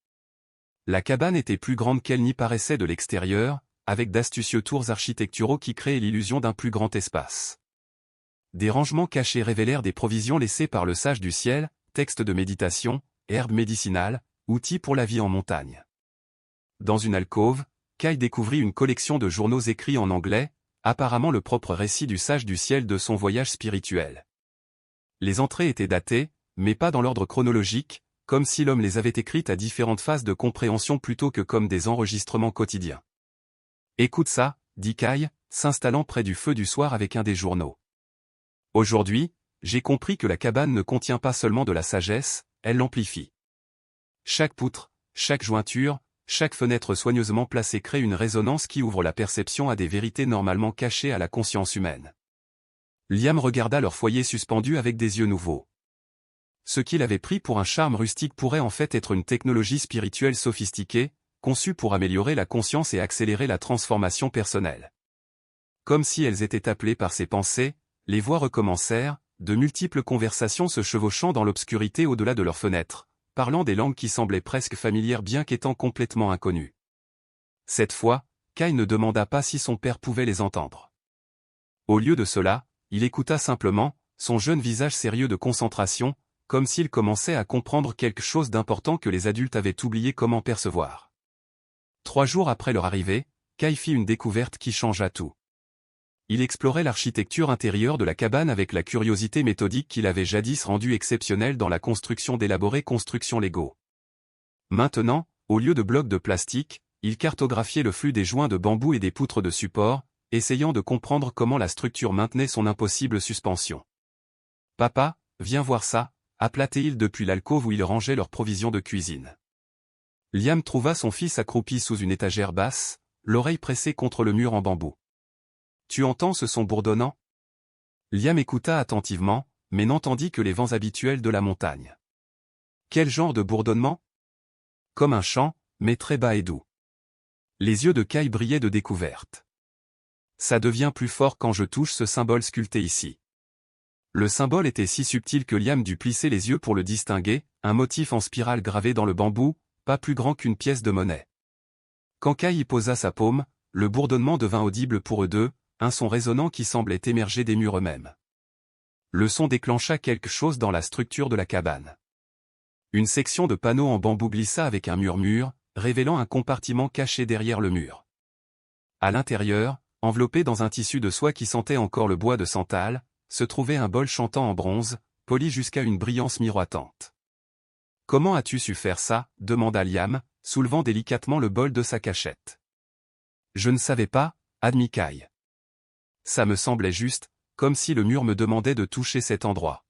La cabane était plus grande qu'elle n'y paraissait de l'extérieur, avec d'astucieux tours architecturaux qui créaient l'illusion d'un plus grand espace. Des rangements cachés révélèrent des provisions laissées par le sage du ciel, textes de méditation, herbes médicinales, outils pour la vie en montagne. Dans une alcôve, Kai découvrit une collection de journaux écrits en anglais, apparemment le propre récit du sage du ciel de son voyage spirituel. Les entrées étaient datées, mais pas dans l'ordre chronologique, comme si l'homme les avait écrites à différentes phases de compréhension plutôt que comme des enregistrements quotidiens. « Écoute ça », dit Kai, s'installant près du feu du soir avec un des journaux. « Aujourd'hui, j'ai compris que la cabane ne contient pas seulement de la sagesse, elle l'amplifie. Chaque poutre, chaque jointure, chaque fenêtre soigneusement placée crée une résonance qui ouvre la perception à des vérités normalement cachées à la conscience humaine. » Liam regarda leur foyer suspendu avec des yeux nouveaux. Ce qu'il avait pris pour un charme rustique pourrait en fait être une technologie spirituelle sophistiquée, conçue pour améliorer la conscience et accélérer la transformation personnelle. Comme si elles étaient appelées par ses pensées, les voix recommencèrent, de multiples conversations se chevauchant dans l'obscurité au-delà de leurs fenêtres, parlant des langues qui semblaient presque familières bien qu'étant complètement inconnues. Cette fois, Kai ne demanda pas si son père pouvait les entendre. Au lieu de cela, il écouta simplement, son jeune visage sérieux de concentration, comme s'il commençait à comprendre quelque chose d'important que les adultes avaient oublié comment percevoir. 3 jours après leur arrivée, Kai fit une découverte qui changea tout. Il explorait l'architecture intérieure de la cabane avec la curiosité méthodique qu'il avait jadis rendue exceptionnelle dans la construction d'élaborées constructions Lego. Maintenant, au lieu de blocs de plastique, il cartographiait le flux des joints de bambou et des poutres de support, essayant de comprendre comment la structure maintenait son impossible suspension. « Papa, viens voir ça », appela Théil depuis l'alcôve où ils rangeaient leurs provisions de cuisine. Liam trouva son fils accroupi sous une étagère basse, l'oreille pressée contre le mur en bambou. « Tu entends ce son bourdonnant » Liam écouta attentivement, mais n'entendit que les vents habituels de la montagne. Quel genre de bourdonnement? Comme un chant, mais très bas et doux. Les yeux de Kai brillaient de découverte. Ça devient plus fort quand je touche ce symbole sculpté ici. Le symbole était si subtil que Liam dut plisser les yeux pour le distinguer, un motif en spirale gravé dans le bambou, pas plus grand qu'une pièce de monnaie. Quand Kai y posa sa paume, le bourdonnement devint audible pour eux deux, un son résonnant qui semblait émerger des murs eux-mêmes. Le son déclencha quelque chose dans la structure de la cabane. Une section de panneaux en bambou glissa avec un murmure, révélant un compartiment caché derrière le mur. À l'intérieur, enveloppé dans un tissu de soie qui sentait encore le bois de santal, se trouvait un bol chantant en bronze, poli jusqu'à une brillance miroitante. « Comment as-tu su faire ça » demanda Liam, soulevant délicatement le bol de sa cachette. « Je ne savais pas » admit Kai. Ça me semblait juste, comme si le mur me demandait de toucher cet endroit.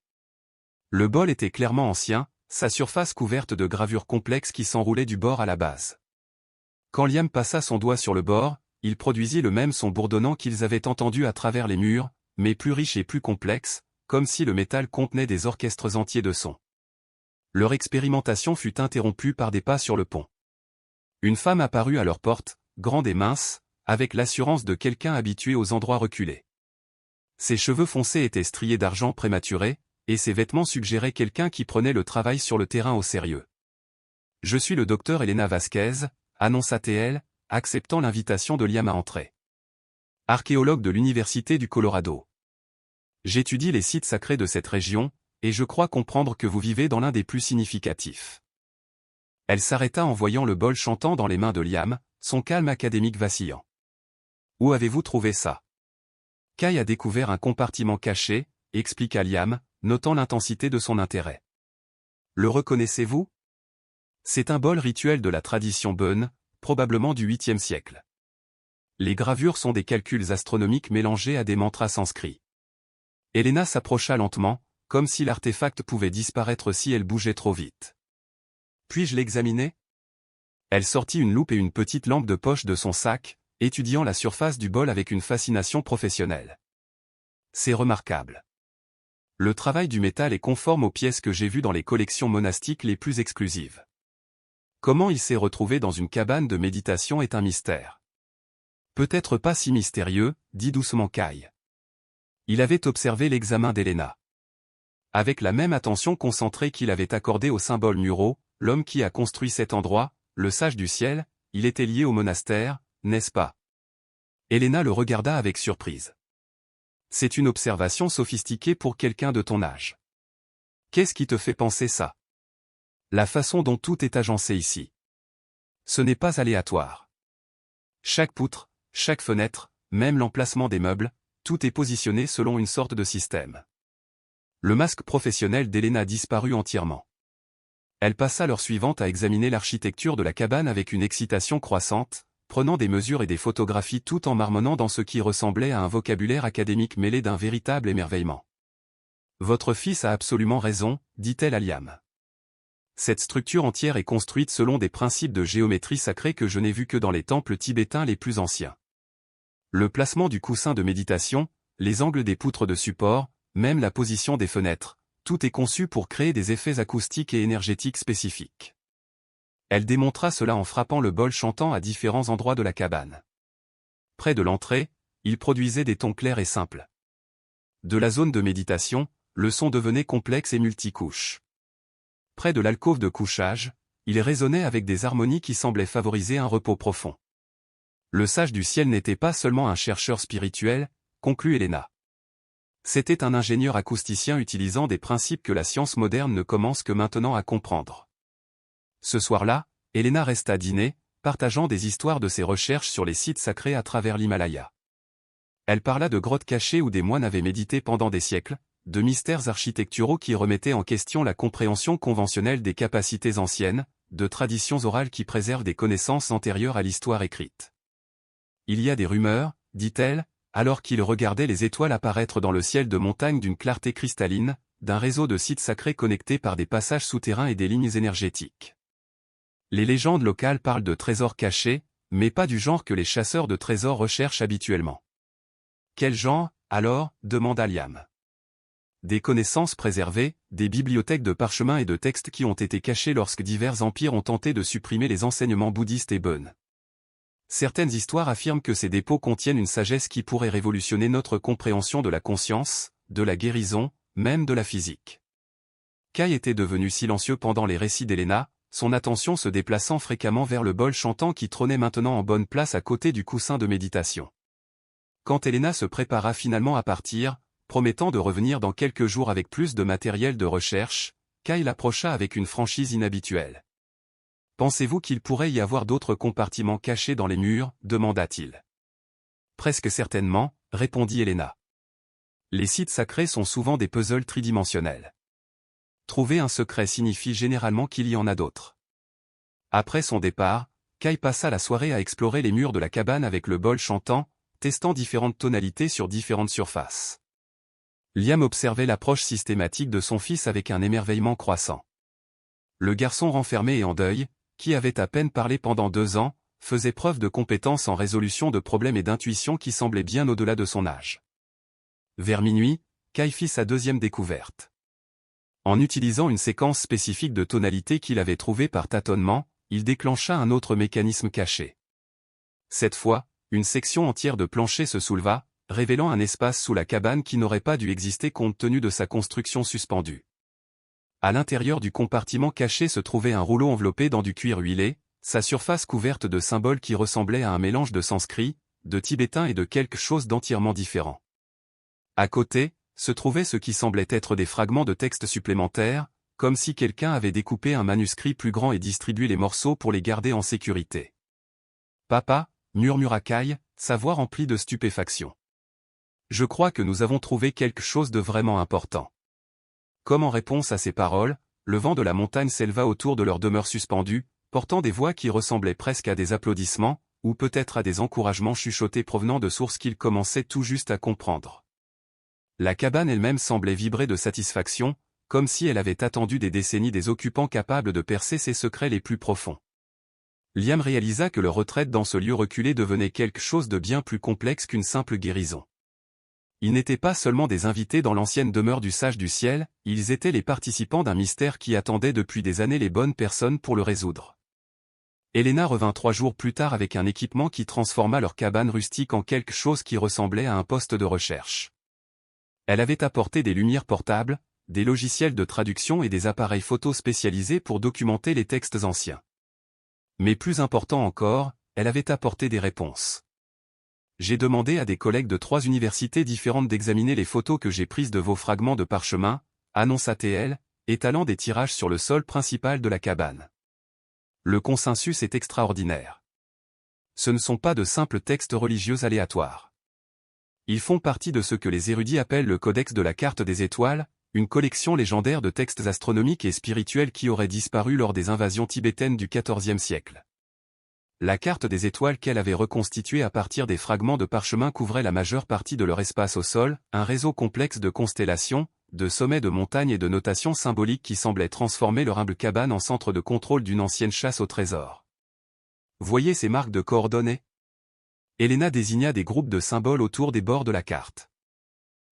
Le bol était clairement ancien, sa surface couverte de gravures complexes qui s'enroulaient du bord à la base. Quand Liam passa son doigt sur le bord, il produisit le même son bourdonnant qu'ils avaient entendu à travers les murs, mais plus riche et plus complexe, comme si le métal contenait des orchestres entiers de sons. Leur expérimentation fut interrompue par des pas sur le pont. Une femme apparut à leur porte, grande et mince, avec l'assurance de quelqu'un habitué aux endroits reculés. Ses cheveux foncés étaient striés d'argent prématuré, et ses vêtements suggéraient quelqu'un qui prenait le travail sur le terrain au sérieux. « Je suis le docteur Elena Vasquez », annonça-t-elle, acceptant l'invitation de Liam à entrer. « Archéologue de l'Université du Colorado. J'étudie les sites sacrés de cette région, et je crois comprendre que vous vivez dans l'un des plus significatifs. » Elle s'arrêta en voyant le bol chantant dans les mains de Liam, son calme académique vacillant. « Où avez-vous trouvé ça ?» Kai a découvert un compartiment caché, expliqua Liam, notant l'intensité de son intérêt. « Le reconnaissez-vous ? C'est un bol rituel de la tradition Bön, probablement du 8e siècle. Les gravures sont des calculs astronomiques mélangés à des mantras sanscrits. » Elena s'approcha lentement, comme si l'artefact pouvait disparaître si elle bougeait trop vite. « Puis-je l'examiner ?» Elle sortit une loupe et une petite lampe de poche de son sac, étudiant la surface du bol avec une fascination professionnelle. « C'est remarquable. Le travail du métal est conforme aux pièces que j'ai vues dans les collections monastiques les plus exclusives. Comment il s'est retrouvé dans une cabane de méditation est un mystère. » Peut-être pas si mystérieux, dit doucement Kai. Il avait observé l'examen d'Elena. Avec la même attention concentrée qu'il avait accordée au symbole muraux, l'homme qui a construit cet endroit, le sage du ciel, il était lié au monastère, n'est-ce pas? Elena le regarda avec surprise. C'est une observation sophistiquée pour quelqu'un de ton âge. Qu'est-ce qui te fait penser ça? La façon dont tout est agencé ici. Ce n'est pas aléatoire. Chaque poutre, chaque fenêtre, même l'emplacement des meubles, tout est positionné selon une sorte de système. Le masque professionnel d'Elena disparut entièrement. Elle passa l'heure suivante à examiner l'architecture de la cabane avec une excitation croissante, prenant des mesures et des photographies tout en marmonnant dans ce qui ressemblait à un vocabulaire académique mêlé d'un véritable émerveillement. « Votre fils a absolument raison, dit-elle à Liam. Cette structure entière est construite selon des principes de géométrie sacrée que je n'ai vus que dans les temples tibétains les plus anciens. Le placement du coussin de méditation, les angles des poutres de support, même la position des fenêtres, tout est conçu pour créer des effets acoustiques et énergétiques spécifiques. » Elle démontra cela en frappant le bol chantant à différents endroits de la cabane. Près de l'entrée, il produisait des tons clairs et simples. De la zone de méditation, le son devenait complexe et multicouche. Près de l'alcôve de couchage, il résonnait avec des harmonies qui semblaient favoriser un repos profond. Le sage du ciel n'était pas seulement un chercheur spirituel, conclut Elena. C'était un ingénieur acousticien utilisant des principes que la science moderne ne commence que maintenant à comprendre. Ce soir-là, Elena resta dîner, partageant des histoires de ses recherches sur les sites sacrés à travers l'Himalaya. Elle parla de grottes cachées où des moines avaient médité pendant des siècles, de mystères architecturaux qui remettaient en question la compréhension conventionnelle des capacités anciennes, de traditions orales qui préservent des connaissances antérieures à l'histoire écrite. Il y a des rumeurs, dit-elle, alors qu'il regardait les étoiles apparaître dans le ciel de montagne d'une clarté cristalline, d'un réseau de sites sacrés connectés par des passages souterrains et des lignes énergétiques. Les légendes locales parlent de trésors cachés, mais pas du genre que les chasseurs de trésors recherchent habituellement. Quel genre, alors, demanda Liam. Des connaissances préservées, des bibliothèques de parchemins et de textes qui ont été cachés lorsque divers empires ont tenté de supprimer les enseignements bouddhistes et Bön. Certaines histoires affirment que ces dépôts contiennent une sagesse qui pourrait révolutionner notre compréhension de la conscience, de la guérison, même de la physique. Kai était devenu silencieux pendant les récits d'Elena, son attention se déplaçant fréquemment vers le bol chantant qui trônait maintenant en bonne place à côté du coussin de méditation. Quand Elena se prépara finalement à partir, promettant de revenir dans quelques jours avec plus de matériel de recherche, Kai l'approcha avec une franchise inhabituelle. « Pensez-vous qu'il pourrait y avoir d'autres compartiments cachés dans les murs » demanda-t-il. « Presque certainement, répondit Elena. Les sites sacrés sont souvent des puzzles tridimensionnels. Trouver un secret signifie généralement qu'il y en a d'autres. Après son départ, Kai passa la soirée à explorer les murs de la cabane avec le bol chantant, testant différentes tonalités sur différentes surfaces. Liam observait l'approche systématique de son fils avec un émerveillement croissant. Le garçon renfermé et en deuil, qui avait à peine parlé pendant 2 ans, faisait preuve de compétences en résolution de problèmes et d'intuition qui semblaient bien au-delà de son âge. Vers minuit, Kai fit sa deuxième découverte. En utilisant une séquence spécifique de tonalités qu'il avait trouvée par tâtonnement, il déclencha un autre mécanisme caché. Cette fois, une section entière de plancher se souleva, révélant un espace sous la cabane qui n'aurait pas dû exister compte tenu de sa construction suspendue. À l'intérieur du compartiment caché se trouvait un rouleau enveloppé dans du cuir huilé, sa surface couverte de symboles qui ressemblaient à un mélange de sanskrit, de tibétain et de quelque chose d'entièrement différent. À côté, se trouvaient ce qui semblait être des fragments de textes supplémentaires, comme si quelqu'un avait découpé un manuscrit plus grand et distribué les morceaux pour les garder en sécurité. « Papa » murmura Kai, sa voix remplie de stupéfaction. « Je crois que nous avons trouvé quelque chose de vraiment important. » Comme en réponse à ces paroles, le vent de la montagne s'éleva autour de leur demeure suspendue, portant des voix qui ressemblaient presque à des applaudissements, ou peut-être à des encouragements chuchotés provenant de sources qu'ils commençaient tout juste à comprendre. La cabane elle-même semblait vibrer de satisfaction, comme si elle avait attendu des décennies des occupants capables de percer ses secrets les plus profonds. Liam réalisa que leur retraite dans ce lieu reculé devenait quelque chose de bien plus complexe qu'une simple guérison. Ils n'étaient pas seulement des invités dans l'ancienne demeure du Sage du Ciel, ils étaient les participants d'un mystère qui attendait depuis des années les bonnes personnes pour le résoudre. Elena revint 3 jours plus tard avec un équipement qui transforma leur cabane rustique en quelque chose qui ressemblait à un poste de recherche. Elle avait apporté des lumières portables, des logiciels de traduction et des appareils photo spécialisés pour documenter les textes anciens. Mais plus important encore, elle avait apporté des réponses. J'ai demandé à des collègues de 3 universités différentes d'examiner les photos que j'ai prises de vos fragments de parchemin, annonça-t-elle, étalant des tirages sur le sol principal de la cabane. Le consensus est extraordinaire. Ce ne sont pas de simples textes religieux aléatoires. Ils font partie de ce que les érudits appellent le Codex de la Carte des Étoiles, une collection légendaire de textes astronomiques et spirituels qui auraient disparu lors des invasions tibétaines du XIVe siècle. La carte des étoiles qu'elle avait reconstituée à partir des fragments de parchemin couvrait la majeure partie de leur espace au sol, un réseau complexe de constellations, de sommets de montagnes et de notations symboliques qui semblaient transformer leur humble cabane en centre de contrôle d'une ancienne chasse au trésor. Voyez ces marques de coordonnées ? Elena désigna des groupes de symboles autour des bords de la carte.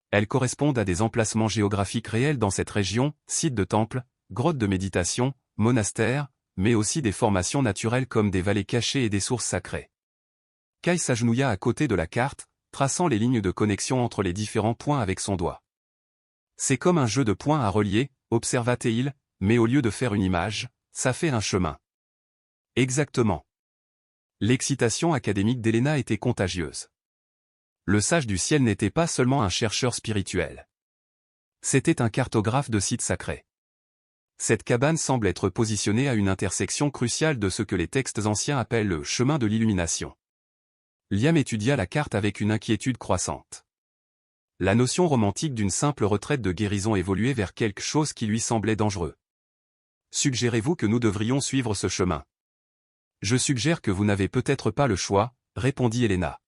Elles correspondent à des emplacements géographiques réels dans cette région, sites de temples, grottes de méditation, monastères, mais aussi des formations naturelles comme des vallées cachées et des sources sacrées. Kai s'agenouilla à côté de la carte, traçant les lignes de connexion entre les différents points avec son doigt. C'est comme un jeu de points à relier, observa-t-il, mais au lieu de faire une image, ça fait un chemin. Exactement. L'excitation académique d'Elena était contagieuse. Le Sage du Ciel n'était pas seulement un chercheur spirituel. C'était un cartographe de sites sacrés. Cette cabane semble être positionnée à une intersection cruciale de ce que les textes anciens appellent le chemin de l'illumination. Liam étudia la carte avec une inquiétude croissante. La notion romantique d'une simple retraite de guérison évoluait vers quelque chose qui lui semblait dangereux. Suggérez-vous que nous devrions suivre ce chemin? Je suggère que vous n'avez peut-être pas le choix, répondit Helena.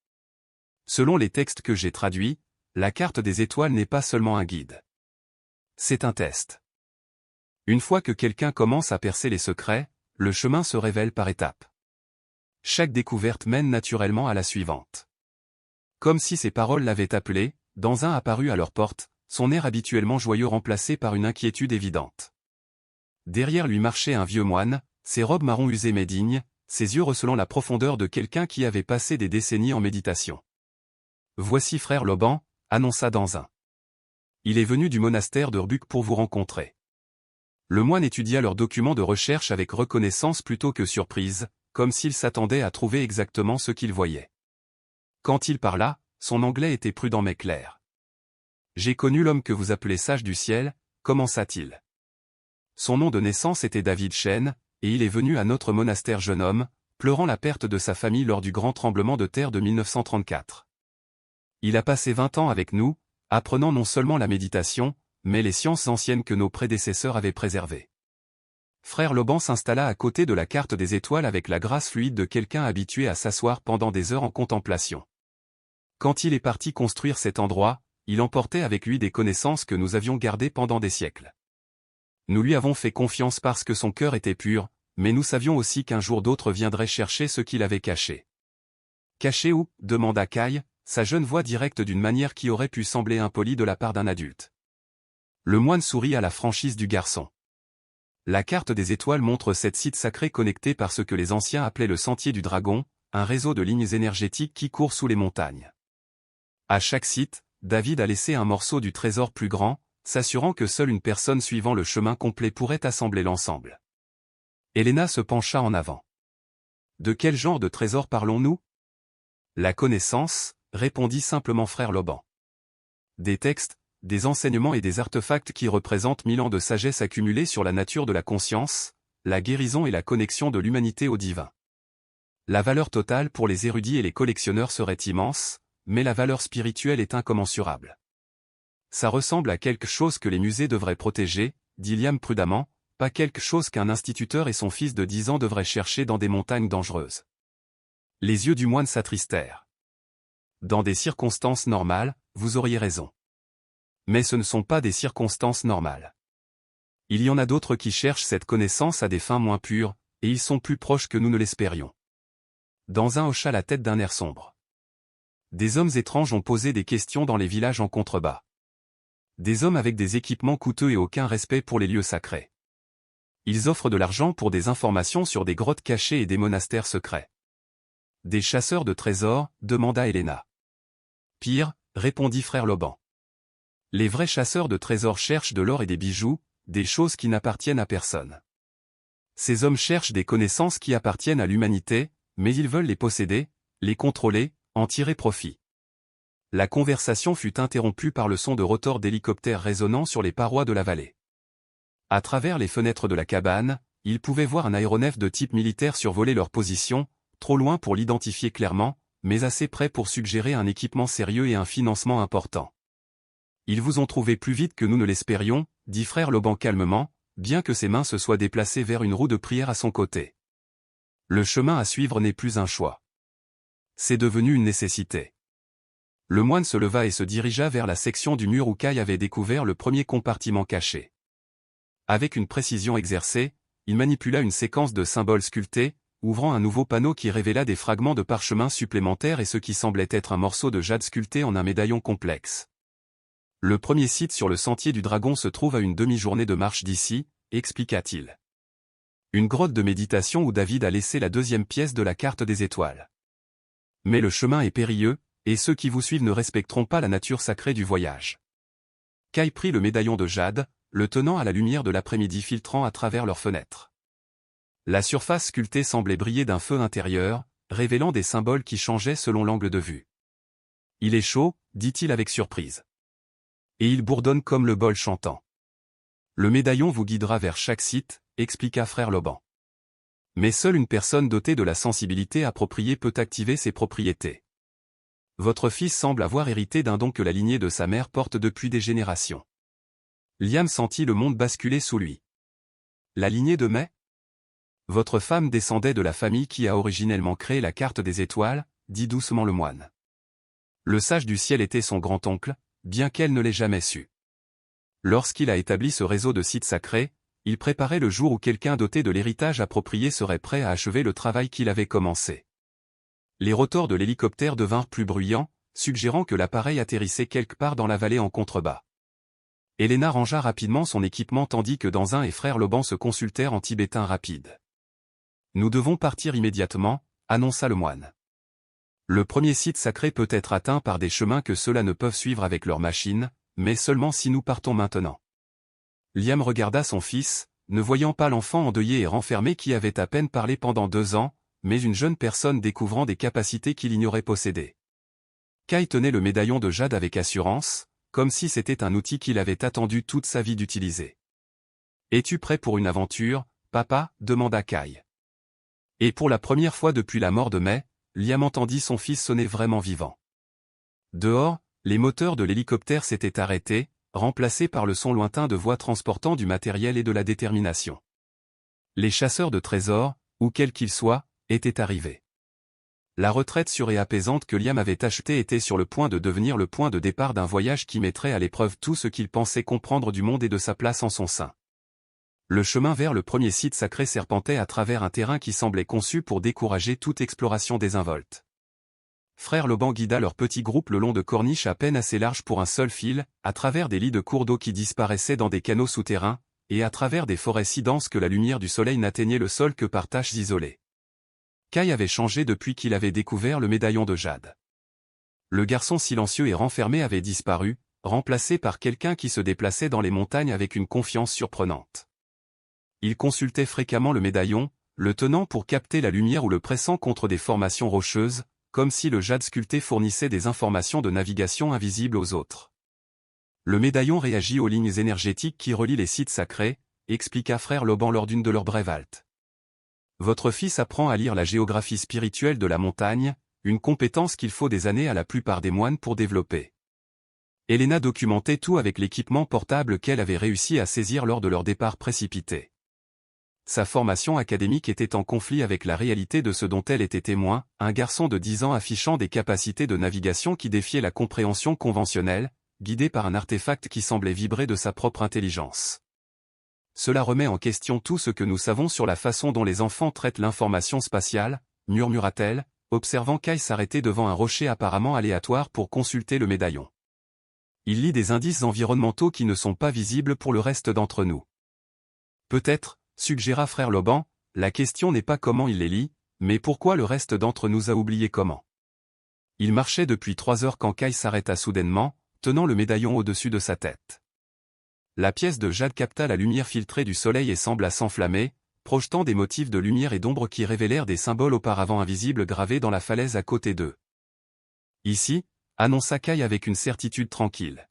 Selon les textes que j'ai traduits, la carte des étoiles n'est pas seulement un guide. C'est un test. Une fois que quelqu'un commence à percer les secrets, le chemin se révèle par étapes. Chaque découverte mène naturellement à la suivante. Comme si ces paroles l'avaient appelé, Danzin apparut à leur porte, son air habituellement joyeux remplacé par une inquiétude évidente. Derrière lui marchait un vieux moine, ses robes marron usées mais dignes, ses yeux recelant la profondeur de quelqu'un qui avait passé des décennies en méditation. « Voici frère Loban », annonça Danzin. « Il est venu du monastère de Rbuc pour vous rencontrer. » Le moine étudia leurs documents de recherche avec reconnaissance plutôt que surprise, comme s'il s'attendait à trouver exactement ce qu'il voyait. Quand il parla, son anglais était prudent mais clair. « J'ai connu l'homme que vous appelez sage du ciel », commença-t-il. Son nom de naissance était David Chen, et il est venu à notre monastère jeune homme, pleurant la perte de sa famille lors du grand tremblement de terre de 1934. Il a passé 20 ans avec nous, apprenant non seulement la méditation, mais les sciences anciennes que nos prédécesseurs avaient préservées. Frère Loban s'installa à côté de la carte des étoiles avec la grâce fluide de quelqu'un habitué à s'asseoir pendant des heures en contemplation. Quand il est parti construire cet endroit, il emportait avec lui des connaissances que nous avions gardées pendant des siècles. Nous lui avons fait confiance parce que son cœur était pur, mais nous savions aussi qu'un jour d'autres viendraient chercher ce qu'il avait caché. « Caché où » demanda Kai, sa jeune voix directe d'une manière qui aurait pu sembler impolie de la part d'un adulte. Le moine sourit à la franchise du garçon. La carte des étoiles montre 7 sites sacrés connectés par ce que les anciens appelaient le sentier du dragon, un réseau de lignes énergétiques qui court sous les montagnes. À chaque site, David a laissé un morceau du trésor plus grand, s'assurant que seule une personne suivant le chemin complet pourrait assembler l'ensemble. Helena se pencha en avant. De quel genre de trésor parlons-nous? La connaissance, répondit simplement frère Loban. Des textes, des enseignements et des artefacts qui représentent 1000 ans de sagesse accumulés sur la nature de la conscience, la guérison et la connexion de l'humanité au divin. La valeur totale pour les érudits et les collectionneurs serait immense, mais la valeur spirituelle est incommensurable. Ça ressemble à quelque chose que les musées devraient protéger, dit Liam prudemment, pas quelque chose qu'un instituteur et son fils de 10 ans devraient chercher dans des montagnes dangereuses. Les yeux du moine s'attristèrent. Dans des circonstances normales, vous auriez raison. Mais ce ne sont pas des circonstances normales. Il y en a d'autres qui cherchent cette connaissance à des fins moins pures, et ils sont plus proches que nous ne l'espérions. Danzin hocha la tête d'un air sombre. Des hommes étranges ont posé des questions dans les villages en contrebas. Des hommes avec des équipements coûteux et aucun respect pour les lieux sacrés. Ils offrent de l'argent pour des informations sur des grottes cachées et des monastères secrets. Des chasseurs de trésors, demanda Helena. Pire, répondit frère Loban. Les vrais chasseurs de trésors cherchent de l'or et des bijoux, des choses qui n'appartiennent à personne. Ces hommes cherchent des connaissances qui appartiennent à l'humanité, mais ils veulent les posséder, les contrôler, en tirer profit. La conversation fut interrompue par le son de rotors d'hélicoptères résonnant sur les parois de la vallée. À travers les fenêtres de la cabane, ils pouvaient voir un aéronef de type militaire survoler leur position, trop loin pour l'identifier clairement, mais assez près pour suggérer un équipement sérieux et un financement important. Ils vous ont trouvé plus vite que nous ne l'espérions, dit frère Loban calmement, bien que ses mains se soient déplacées vers une roue de prière à son côté. Le chemin à suivre n'est plus un choix. C'est devenu une nécessité. Le moine se leva et se dirigea vers la section du mur où Kai avait découvert le premier compartiment caché. Avec une précision exercée, il manipula une séquence de symboles sculptés, ouvrant un nouveau panneau qui révéla des fragments de parchemin supplémentaires et ce qui semblait être un morceau de jade sculpté en un médaillon complexe. Le premier site sur le sentier du dragon se trouve à une demi-journée de marche d'ici, expliqua-t-il. Une grotte de méditation où David a laissé la deuxième pièce de la carte des étoiles. Mais le chemin est périlleux, et ceux qui vous suivent ne respecteront pas la nature sacrée du voyage. Kai prit le médaillon de jade, le tenant à la lumière de l'après-midi filtrant à travers leurs fenêtres. La surface sculptée semblait briller d'un feu intérieur, révélant des symboles qui changeaient selon l'angle de vue. « Il est chaud » dit-il avec surprise. « Et il bourdonne comme le bol chantant. » Le médaillon vous guidera vers chaque site, expliqua frère Loban. Mais seule une personne dotée de la sensibilité appropriée peut activer ses propriétés. Votre fils semble avoir hérité d'un don que la lignée de sa mère porte depuis des générations. Liam sentit le monde basculer sous lui. La lignée de Mai? Votre femme descendait de la famille qui a originellement créé la carte des étoiles, dit doucement le moine. Le sage du ciel était son grand-oncle, bien qu'elle ne l'ait jamais su. Lorsqu'il a établi ce réseau de sites sacrés, il préparait le jour où quelqu'un doté de l'héritage approprié serait prêt à achever le travail qu'il avait commencé. Les rotors de l'hélicoptère devinrent plus bruyants, suggérant que l'appareil atterrissait quelque part dans la vallée en contrebas. Elena rangea rapidement son équipement tandis que Danzin et frère Loban se consultèrent en tibétain rapide. « Nous devons partir immédiatement », annonça le moine. Le premier site sacré peut être atteint par des chemins que ceux-là ne peuvent suivre avec leurs machines, mais seulement si nous partons maintenant. Liam regarda son fils, ne voyant pas l'enfant endeuillé et renfermé qui avait à peine parlé pendant 2 ans, mais une jeune personne découvrant des capacités qu'il ignorait posséder. Kai tenait le médaillon de jade avec assurance, comme si c'était un outil qu'il avait attendu toute sa vie d'utiliser. « Es-tu prêt pour une aventure, papa » demanda Kai. Et pour la première fois depuis la mort de Mai, Liam entendit son fils sonner vraiment vivant. Dehors, les moteurs de l'hélicoptère s'étaient arrêtés, remplacés par le son lointain de voix transportant du matériel et de la détermination. Les chasseurs de trésors, ou quels qu'ils soient, étaient arrivés. La retraite sûre et apaisante que Liam avait achetée était sur le point de devenir le point de départ d'un voyage qui mettrait à l'épreuve tout ce qu'il pensait comprendre du monde et de sa place en son sein. Le chemin vers le premier site sacré serpentait à travers un terrain qui semblait conçu pour décourager toute exploration désinvolte. Frère Loban guida leur petit groupe le long de corniches à peine assez larges pour un seul fil, à travers des lits de cours d'eau qui disparaissaient dans des canaux souterrains, et à travers des forêts si denses que la lumière du soleil n'atteignait le sol que par taches isolées. Kai avait changé depuis qu'il avait découvert le médaillon de jade. Le garçon silencieux et renfermé avait disparu, remplacé par quelqu'un qui se déplaçait dans les montagnes avec une confiance surprenante. Il consultait fréquemment le médaillon, le tenant pour capter la lumière ou le pressant contre des formations rocheuses, comme si le jade sculpté fournissait des informations de navigation invisibles aux autres. Le médaillon réagit aux lignes énergétiques qui relient les sites sacrés, expliqua frère Loban lors d'une de leurs brèves haltes. Votre fils apprend à lire la géographie spirituelle de la montagne, une compétence qu'il faut des années à la plupart des moines pour développer. Elena documentait tout avec l'équipement portable qu'elle avait réussi à saisir lors de leur départ précipité. Sa formation académique était en conflit avec la réalité de ce dont elle était témoin, un garçon de 10 ans affichant des capacités de navigation qui défiaient la compréhension conventionnelle, guidé par un artefact qui semblait vibrer de sa propre intelligence. Cela remet en question tout ce que nous savons sur la façon dont les enfants traitent l'information spatiale, murmura-t-elle, observant Kai s'arrêter devant un rocher apparemment aléatoire pour consulter le médaillon. Il lit des indices environnementaux qui ne sont pas visibles pour le reste d'entre nous. Peut-être, suggéra frère Loban, la question n'est pas comment il les lit, mais pourquoi le reste d'entre nous a oublié comment. Il marchait depuis 3 heures quand Kai s'arrêta soudainement, tenant le médaillon au-dessus de sa tête. La pièce de jade capta la lumière filtrée du soleil et sembla s'enflammer, projetant des motifs de lumière et d'ombre qui révélèrent des symboles auparavant invisibles gravés dans la falaise à côté d'eux. Ici, annonça Kai avec une certitude tranquille.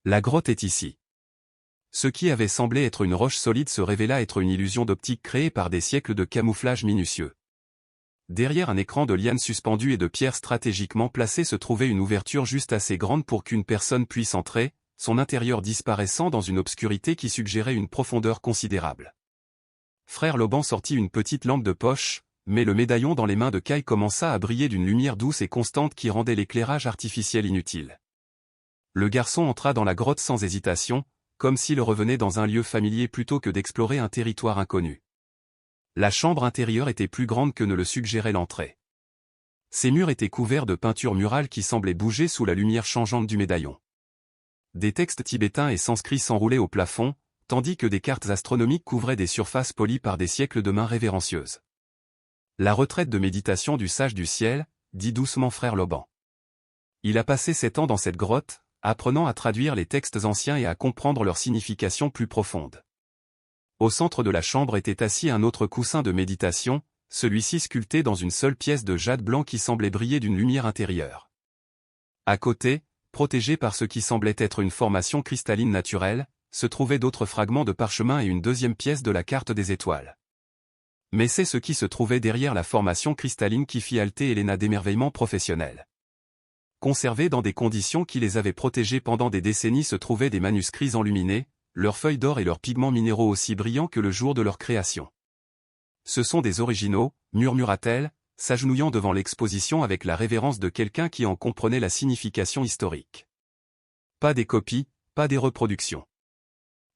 La grotte est ici. Ce qui avait semblé être une roche solide se révéla être une illusion d'optique créée par des siècles de camouflage minutieux. Derrière un écran de lianes suspendues et de pierres stratégiquement placées se trouvait une ouverture juste assez grande pour qu'une personne puisse entrer, son intérieur disparaissant dans une obscurité qui suggérait une profondeur considérable. Frère Loban sortit une petite lampe de poche, mais le médaillon dans les mains de Kai commença à briller d'une lumière douce et constante qui rendait l'éclairage artificiel inutile. Le garçon entra dans la grotte sans hésitation, comme s'il revenait dans un lieu familier plutôt que d'explorer un territoire inconnu. La chambre intérieure était plus grande que ne le suggérait l'entrée. Ses murs étaient couverts de peintures murales qui semblaient bouger sous la lumière changeante du médaillon. Des textes tibétains et sanscrits s'enroulaient au plafond, tandis que des cartes astronomiques couvraient des surfaces polies par des siècles de mains révérencieuses. La retraite de méditation du sage du ciel, dit doucement frère Loban. Il a passé 7 ans dans cette grotte, apprenant à traduire les textes anciens et à comprendre leur signification plus profonde. Au centre de la chambre était assis un autre coussin de méditation, celui-ci sculpté dans une seule pièce de jade blanc qui semblait briller d'une lumière intérieure. À côté, protégé par ce qui semblait être une formation cristalline naturelle, se trouvaient d'autres fragments de parchemin et une deuxième pièce de la carte des étoiles. Mais c'est ce qui se trouvait derrière la formation cristalline qui fit halter Helena d'émerveillement professionnel. Conservés dans des conditions qui les avaient protégés pendant des décennies se trouvaient des manuscrits enluminés, leurs feuilles d'or et leurs pigments minéraux aussi brillants que le jour de leur création. Ce sont des originaux, murmura-t-elle, s'agenouillant devant l'exposition avec la révérence de quelqu'un qui en comprenait la signification historique. Pas des copies, pas des reproductions.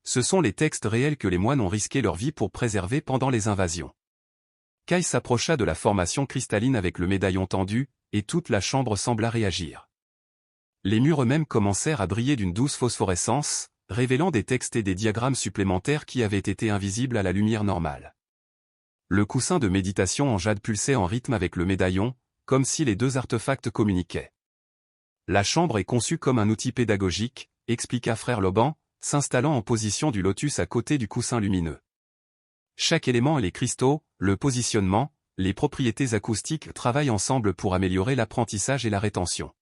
Ce sont les textes réels que les moines ont risqué leur vie pour préserver pendant les invasions. Kai s'approcha de la formation cristalline avec le médaillon tendu, et toute la chambre sembla réagir. Les murs eux-mêmes commencèrent à briller d'une douce phosphorescence, révélant des textes et des diagrammes supplémentaires qui avaient été invisibles à la lumière normale. Le coussin de méditation en jade pulsait en rythme avec le médaillon, comme si les deux artefacts communiquaient. La chambre est conçue comme un outil pédagogique, expliqua frère Loban, s'installant en position du lotus à côté du coussin lumineux. Chaque élément et les cristaux, le positionnement, les propriétés acoustiques travaillent ensemble pour améliorer l'apprentissage et la rétention.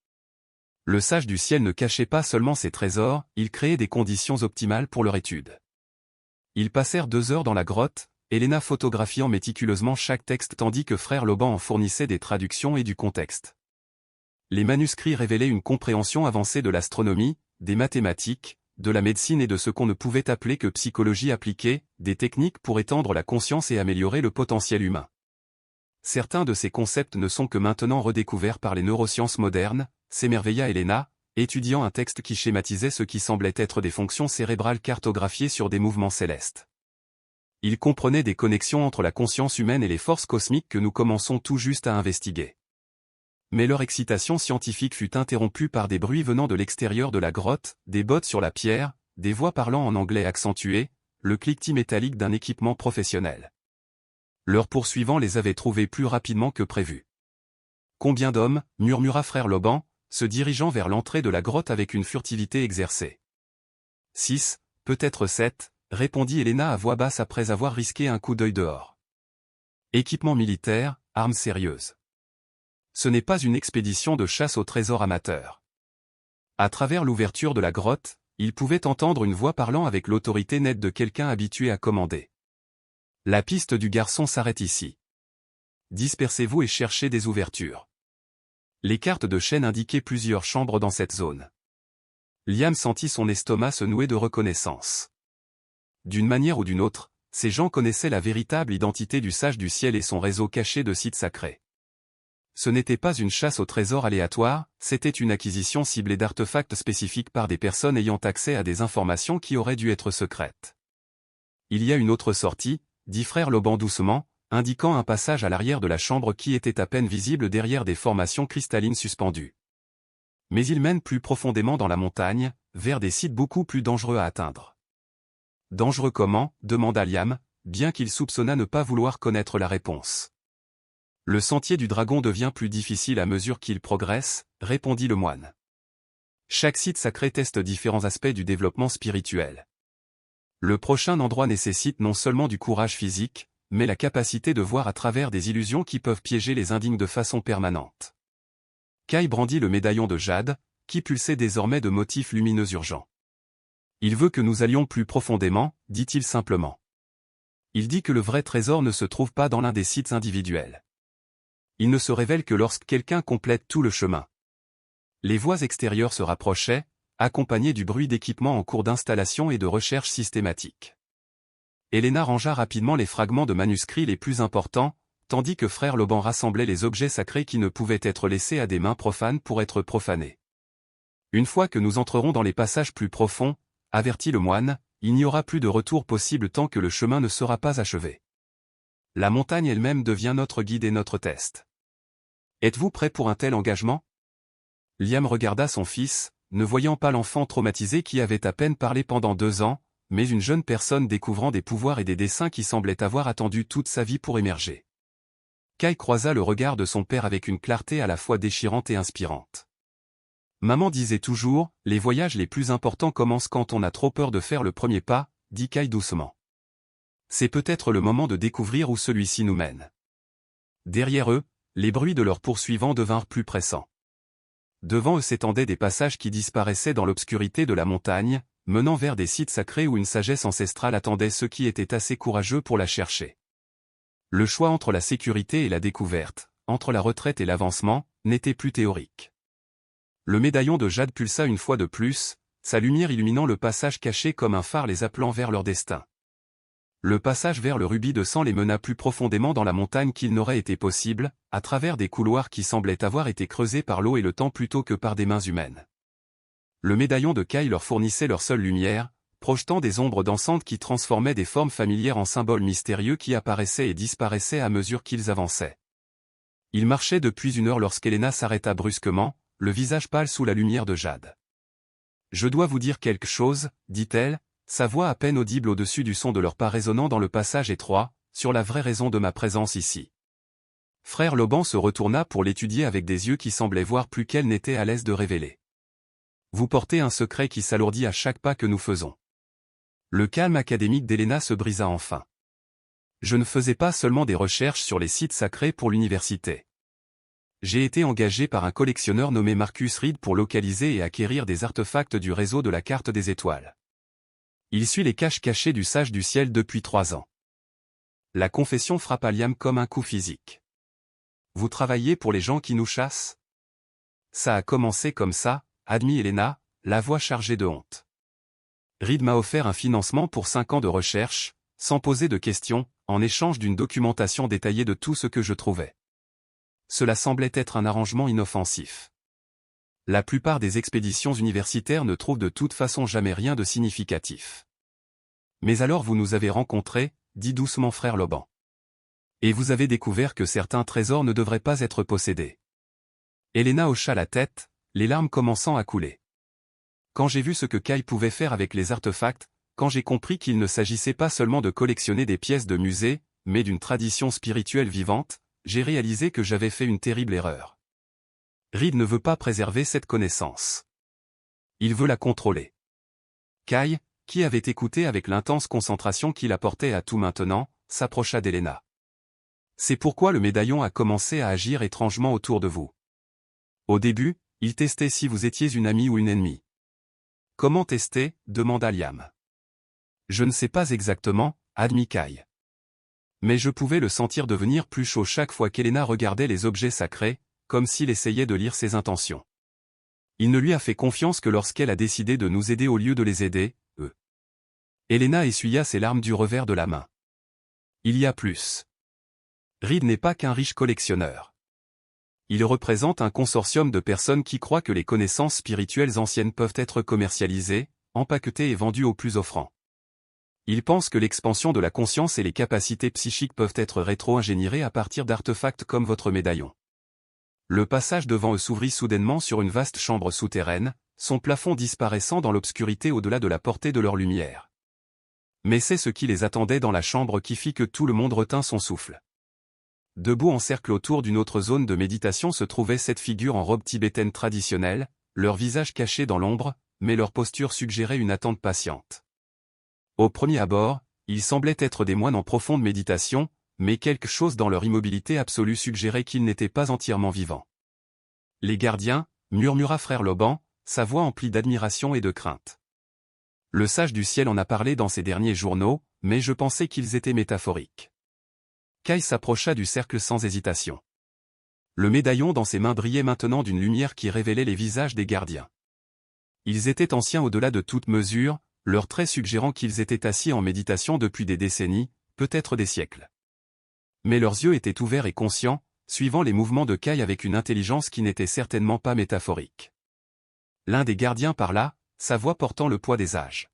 Le sage du ciel ne cachait pas seulement ses trésors, il créait des conditions optimales pour leur étude. Ils passèrent 2 heures dans la grotte, Helena photographiant méticuleusement chaque texte tandis que frère Loban en fournissait des traductions et du contexte. Les manuscrits révélaient une compréhension avancée de l'astronomie, des mathématiques, de la médecine et de ce qu'on ne pouvait appeler que psychologie appliquée, des techniques pour étendre la conscience et améliorer le potentiel humain. Certains de ces concepts ne sont que maintenant redécouverts par les neurosciences modernes, s'émerveilla Helena, étudiant un texte qui schématisait ce qui semblait être des fonctions cérébrales cartographiées sur des mouvements célestes. Il comprenait des connexions entre la conscience humaine et les forces cosmiques que nous commençons tout juste à investiguer. Mais leur excitation scientifique fut interrompue par des bruits venant de l'extérieur de la grotte, des bottes sur la pierre, des voix parlant en anglais accentué, le cliquetis métallique d'un équipement professionnel. Leurs poursuivants les avaient trouvés plus rapidement que prévu. « Combien d'hommes » murmura frère Loban, se dirigeant vers l'entrée de la grotte avec une furtivité exercée. « 6, peut-être 7, répondit Helena à voix basse après avoir risqué un coup d'œil dehors. « Équipement militaire, armes sérieuses. Ce n'est pas une expédition de chasse au trésor amateur. » À travers l'ouverture de la grotte, il pouvait entendre une voix parlant avec l'autorité nette de quelqu'un habitué à commander. « La piste du garçon s'arrête ici. Dispersez-vous et cherchez des ouvertures. » Les cartes de chaîne indiquaient plusieurs chambres dans cette zone. Liam sentit son estomac se nouer de reconnaissance. D'une manière ou d'une autre, ces gens connaissaient la véritable identité du sage du ciel et son réseau caché de sites sacrés. Ce n'était pas une chasse au trésor aléatoire, c'était une acquisition ciblée d'artefacts spécifiques par des personnes ayant accès à des informations qui auraient dû être secrètes. Il y a une autre sortie, dit frère Loban doucement, indiquant un passage à l'arrière de la chambre qui était à peine visible derrière des formations cristallines suspendues. Mais il mène plus profondément dans la montagne, vers des sites beaucoup plus dangereux à atteindre. Dangereux comment ? Demanda Liam, bien qu'il soupçonnât ne pas vouloir connaître la réponse. Le sentier du dragon devient plus difficile à mesure qu'il progresse, répondit le moine. Chaque site sacré teste différents aspects du développement spirituel. Le prochain endroit nécessite non seulement du courage physique, mais la capacité de voir à travers des illusions qui peuvent piéger les indignes de façon permanente. Kai brandit le médaillon de jade, qui pulsait désormais de motifs lumineux urgents. Il veut que nous allions plus profondément, dit-il simplement. Il dit que le vrai trésor ne se trouve pas dans l'un des sites individuels. Il ne se révèle que lorsque quelqu'un complète tout le chemin. Les voix extérieures se rapprochaient, accompagnées du bruit d'équipements en cours d'installation et de recherche systématique. Helena rangea rapidement les fragments de manuscrits les plus importants, tandis que frère Loban rassemblait les objets sacrés qui ne pouvaient être laissés à des mains profanes pour être profanés. Une fois que nous entrerons dans les passages plus profonds, avertit le moine, il n'y aura plus de retour possible tant que le chemin ne sera pas achevé. La montagne elle-même devient notre guide et notre test. Êtes-vous prêt pour un tel engagement ? Liam regarda son fils, ne voyant pas l'enfant traumatisé qui avait à peine parlé pendant 2 ans, mais une jeune personne découvrant des pouvoirs et des desseins qui semblaient avoir attendu toute sa vie pour émerger. Kai croisa le regard de son père avec une clarté à la fois déchirante et inspirante. Maman disait toujours, les voyages les plus importants commencent quand on a trop peur de faire le premier pas, dit Kai doucement. C'est peut-être le moment de découvrir où celui-ci nous mène. Derrière eux, les bruits de leurs poursuivants devinrent plus pressants. Devant eux s'étendaient des passages qui disparaissaient dans l'obscurité de la montagne, menant vers des sites sacrés où une sagesse ancestrale attendait ceux qui étaient assez courageux pour la chercher. Le choix entre la sécurité et la découverte, entre la retraite et l'avancement, n'était plus théorique. Le médaillon de jade pulsa une fois de plus, sa lumière illuminant le passage caché comme un phare les appelant vers leur destin. Le passage vers le rubis de sang les mena plus profondément dans la montagne qu'il n'aurait été possible, à travers des couloirs qui semblaient avoir été creusés par l'eau et le temps plutôt que par des mains humaines. Le médaillon de Kai leur fournissait leur seule lumière, projetant des ombres dansantes qui transformaient des formes familières en symboles mystérieux qui apparaissaient et disparaissaient à mesure qu'ils avançaient. Ils marchaient depuis une heure lorsqu'Elena s'arrêta brusquement, le visage pâle sous la lumière de jade. « Je dois vous dire quelque chose, dit-elle, sa voix à peine audible au-dessus du son de leurs pas résonnant dans le passage étroit, sur la vraie raison de ma présence ici. » Frère Loban se retourna pour l'étudier avec des yeux qui semblaient voir plus qu'elle n'était à l'aise de révéler. « Vous portez un secret qui s'alourdit à chaque pas que nous faisons. » Le calme académique d'Elena se brisa enfin. « Je ne faisais pas seulement des recherches sur les sites sacrés pour l'université. J'ai été engagé par un collectionneur nommé Marcus Reed pour localiser et acquérir des artefacts du réseau de la carte des étoiles. Il suit les caches cachées du sage du ciel depuis 3 ans. » La confession frappa Liam comme un coup physique. « Vous travaillez pour les gens qui nous chassent ? » Ça a commencé comme ça, admit Elena, la voix chargée de honte. Reed m'a offert un financement pour 5 ans de recherche, sans poser de questions, en échange d'une documentation détaillée de tout ce que je trouvais. Cela semblait être un arrangement inoffensif. La plupart des expéditions universitaires ne trouvent de toute façon jamais rien de significatif. Mais alors vous nous avez rencontrés, dit doucement frère Loban. Et vous avez découvert que certains trésors ne devraient pas être possédés. Elena hocha la tête, les larmes commençant à couler. Quand j'ai vu ce que Kai pouvait faire avec les artefacts, quand j'ai compris qu'il ne s'agissait pas seulement de collectionner des pièces de musée, mais d'une tradition spirituelle vivante, j'ai réalisé que j'avais fait une terrible erreur. Reed ne veut pas préserver cette connaissance. Il veut la contrôler. Kai, qui avait écouté avec l'intense concentration qu'il apportait à tout maintenant, s'approcha d'Elena. C'est pourquoi le médaillon a commencé à agir étrangement autour de vous. Au début, il testait si vous étiez une amie ou une ennemie. Comment tester ? Demanda Liam. Je ne sais pas exactement, admit Kai. Mais je pouvais le sentir devenir plus chaud chaque fois qu'Elena regardait les objets sacrés, comme s'il essayait de lire ses intentions. Il ne lui a fait confiance que lorsqu'elle a décidé de nous aider au lieu de les aider, eux. Elena essuya ses larmes du revers de la main. Il y a plus. Reed n'est pas qu'un riche collectionneur. Il représente un consortium de personnes qui croient que les connaissances spirituelles anciennes peuvent être commercialisées, empaquetées et vendues aux plus offrants. Il pense que l'expansion de la conscience et les capacités psychiques peuvent être rétro-ingénierées à partir d'artefacts comme votre médaillon. Le passage devant eux s'ouvrit soudainement sur une vaste chambre souterraine, son plafond disparaissant dans l'obscurité au-delà de la portée de leur lumière. Mais c'est ce qui les attendait dans la chambre qui fit que tout le monde retint son souffle. Debout en cercle autour d'une autre zone de méditation se trouvait cette figure en robe tibétaine traditionnelle, leur visage caché dans l'ombre, mais leur posture suggérait une attente patiente. Au premier abord, ils semblaient être des moines en profonde méditation, mais quelque chose dans leur immobilité absolue suggérait qu'ils n'étaient pas entièrement vivants. « Les gardiens » murmura frère Loban, sa voix emplie d'admiration et de crainte. Le sage du ciel en a parlé dans ses derniers journaux, mais je pensais qu'ils étaient métaphoriques. Kai s'approcha du cercle sans hésitation. Le médaillon dans ses mains brillait maintenant d'une lumière qui révélait les visages des gardiens. Ils étaient anciens au-delà de toute mesure, leurs traits suggérant qu'ils étaient assis en méditation depuis des décennies, peut-être des siècles. Mais leurs yeux étaient ouverts et conscients, suivant les mouvements de Kai avec une intelligence qui n'était certainement pas métaphorique. L'un des gardiens parla, sa voix portant le poids des âges.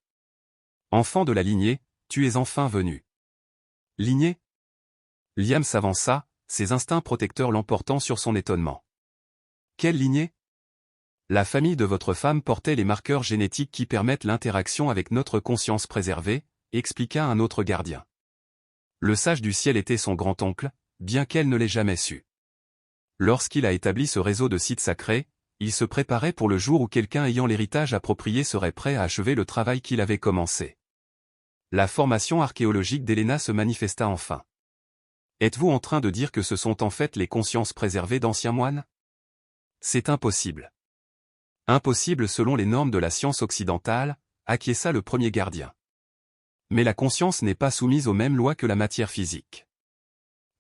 « Enfant de la lignée, tu es enfin venu. » « Lignée » Liam s'avança, ses instincts protecteurs l'emportant sur son étonnement. « Quelle lignée » La famille de votre femme portait les marqueurs génétiques qui permettent l'interaction avec notre conscience préservée, expliqua un autre gardien. Le sage du ciel était son grand-oncle, bien qu'elle ne l'ait jamais su. Lorsqu'il a établi ce réseau de sites sacrés, il se préparait pour le jour où quelqu'un ayant l'héritage approprié serait prêt à achever le travail qu'il avait commencé. La formation archéologique d'Elena se manifesta enfin. Êtes-vous en train de dire que ce sont en fait les consciences préservées d'anciens moines ? C'est impossible. Impossible selon les normes de la science occidentale, acquiesça le premier gardien. Mais la conscience n'est pas soumise aux mêmes lois que la matière physique.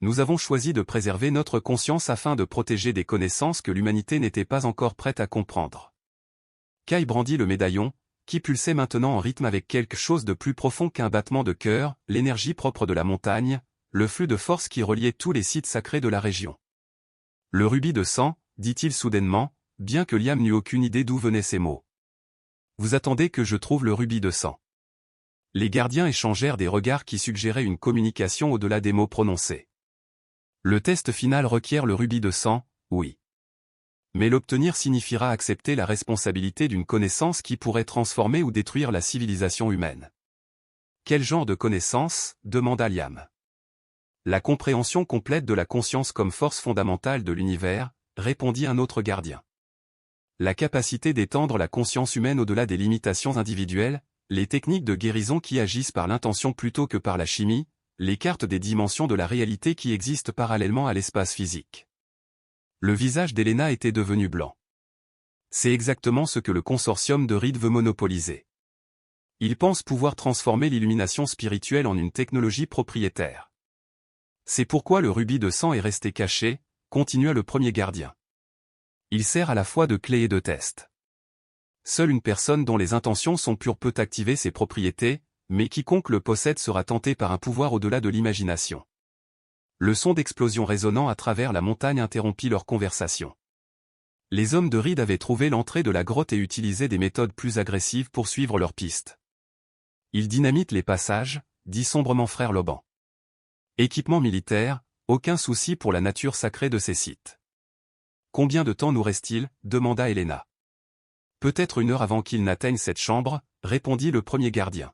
Nous avons choisi de préserver notre conscience afin de protéger des connaissances que l'humanité n'était pas encore prête à comprendre. Kai brandit le médaillon, qui pulsait maintenant en rythme avec quelque chose de plus profond qu'un battement de cœur, l'énergie propre de la montagne, le flux de force qui reliait tous les sites sacrés de la région. Le rubis de sang, dit-il soudainement, bien que Liam n'eût aucune idée d'où venaient ces mots. Vous attendez que je trouve le rubis de sang. Les gardiens échangèrent des regards qui suggéraient une communication au-delà des mots prononcés. Le test final requiert le rubis de sang, oui. Mais l'obtenir signifiera accepter la responsabilité d'une connaissance qui pourrait transformer ou détruire la civilisation humaine. Quel genre de connaissance, demanda Liam. La compréhension complète de la conscience comme force fondamentale de l'univers, répondit un autre gardien. La capacité d'étendre la conscience humaine au-delà des limitations individuelles, les techniques de guérison qui agissent par l'intention plutôt que par la chimie, les cartes des dimensions de la réalité qui existent parallèlement à l'espace physique. Le visage d'Elena était devenu blanc. C'est exactement ce que le consortium de Reed veut monopoliser. Il pense pouvoir transformer l'illumination spirituelle en une technologie propriétaire. C'est pourquoi le rubis de sang est resté caché, continua le premier gardien. Il sert à la fois de clé et de test. Seule une personne dont les intentions sont pures peut activer ses propriétés, mais quiconque le possède sera tenté par un pouvoir au-delà de l'imagination. Le son d'explosion résonnant à travers la montagne interrompit leur conversation. Les hommes de Reed avaient trouvé l'entrée de la grotte et utilisaient des méthodes plus agressives pour suivre leur piste. Ils dynamitent les passages, dit sombrement frère Loban. Équipement militaire, aucun souci pour la nature sacrée de ces sites. Combien de temps nous reste-t-il, demanda Elena. Peut-être 1 heure avant qu'ils n'atteignent cette chambre, répondit le premier gardien.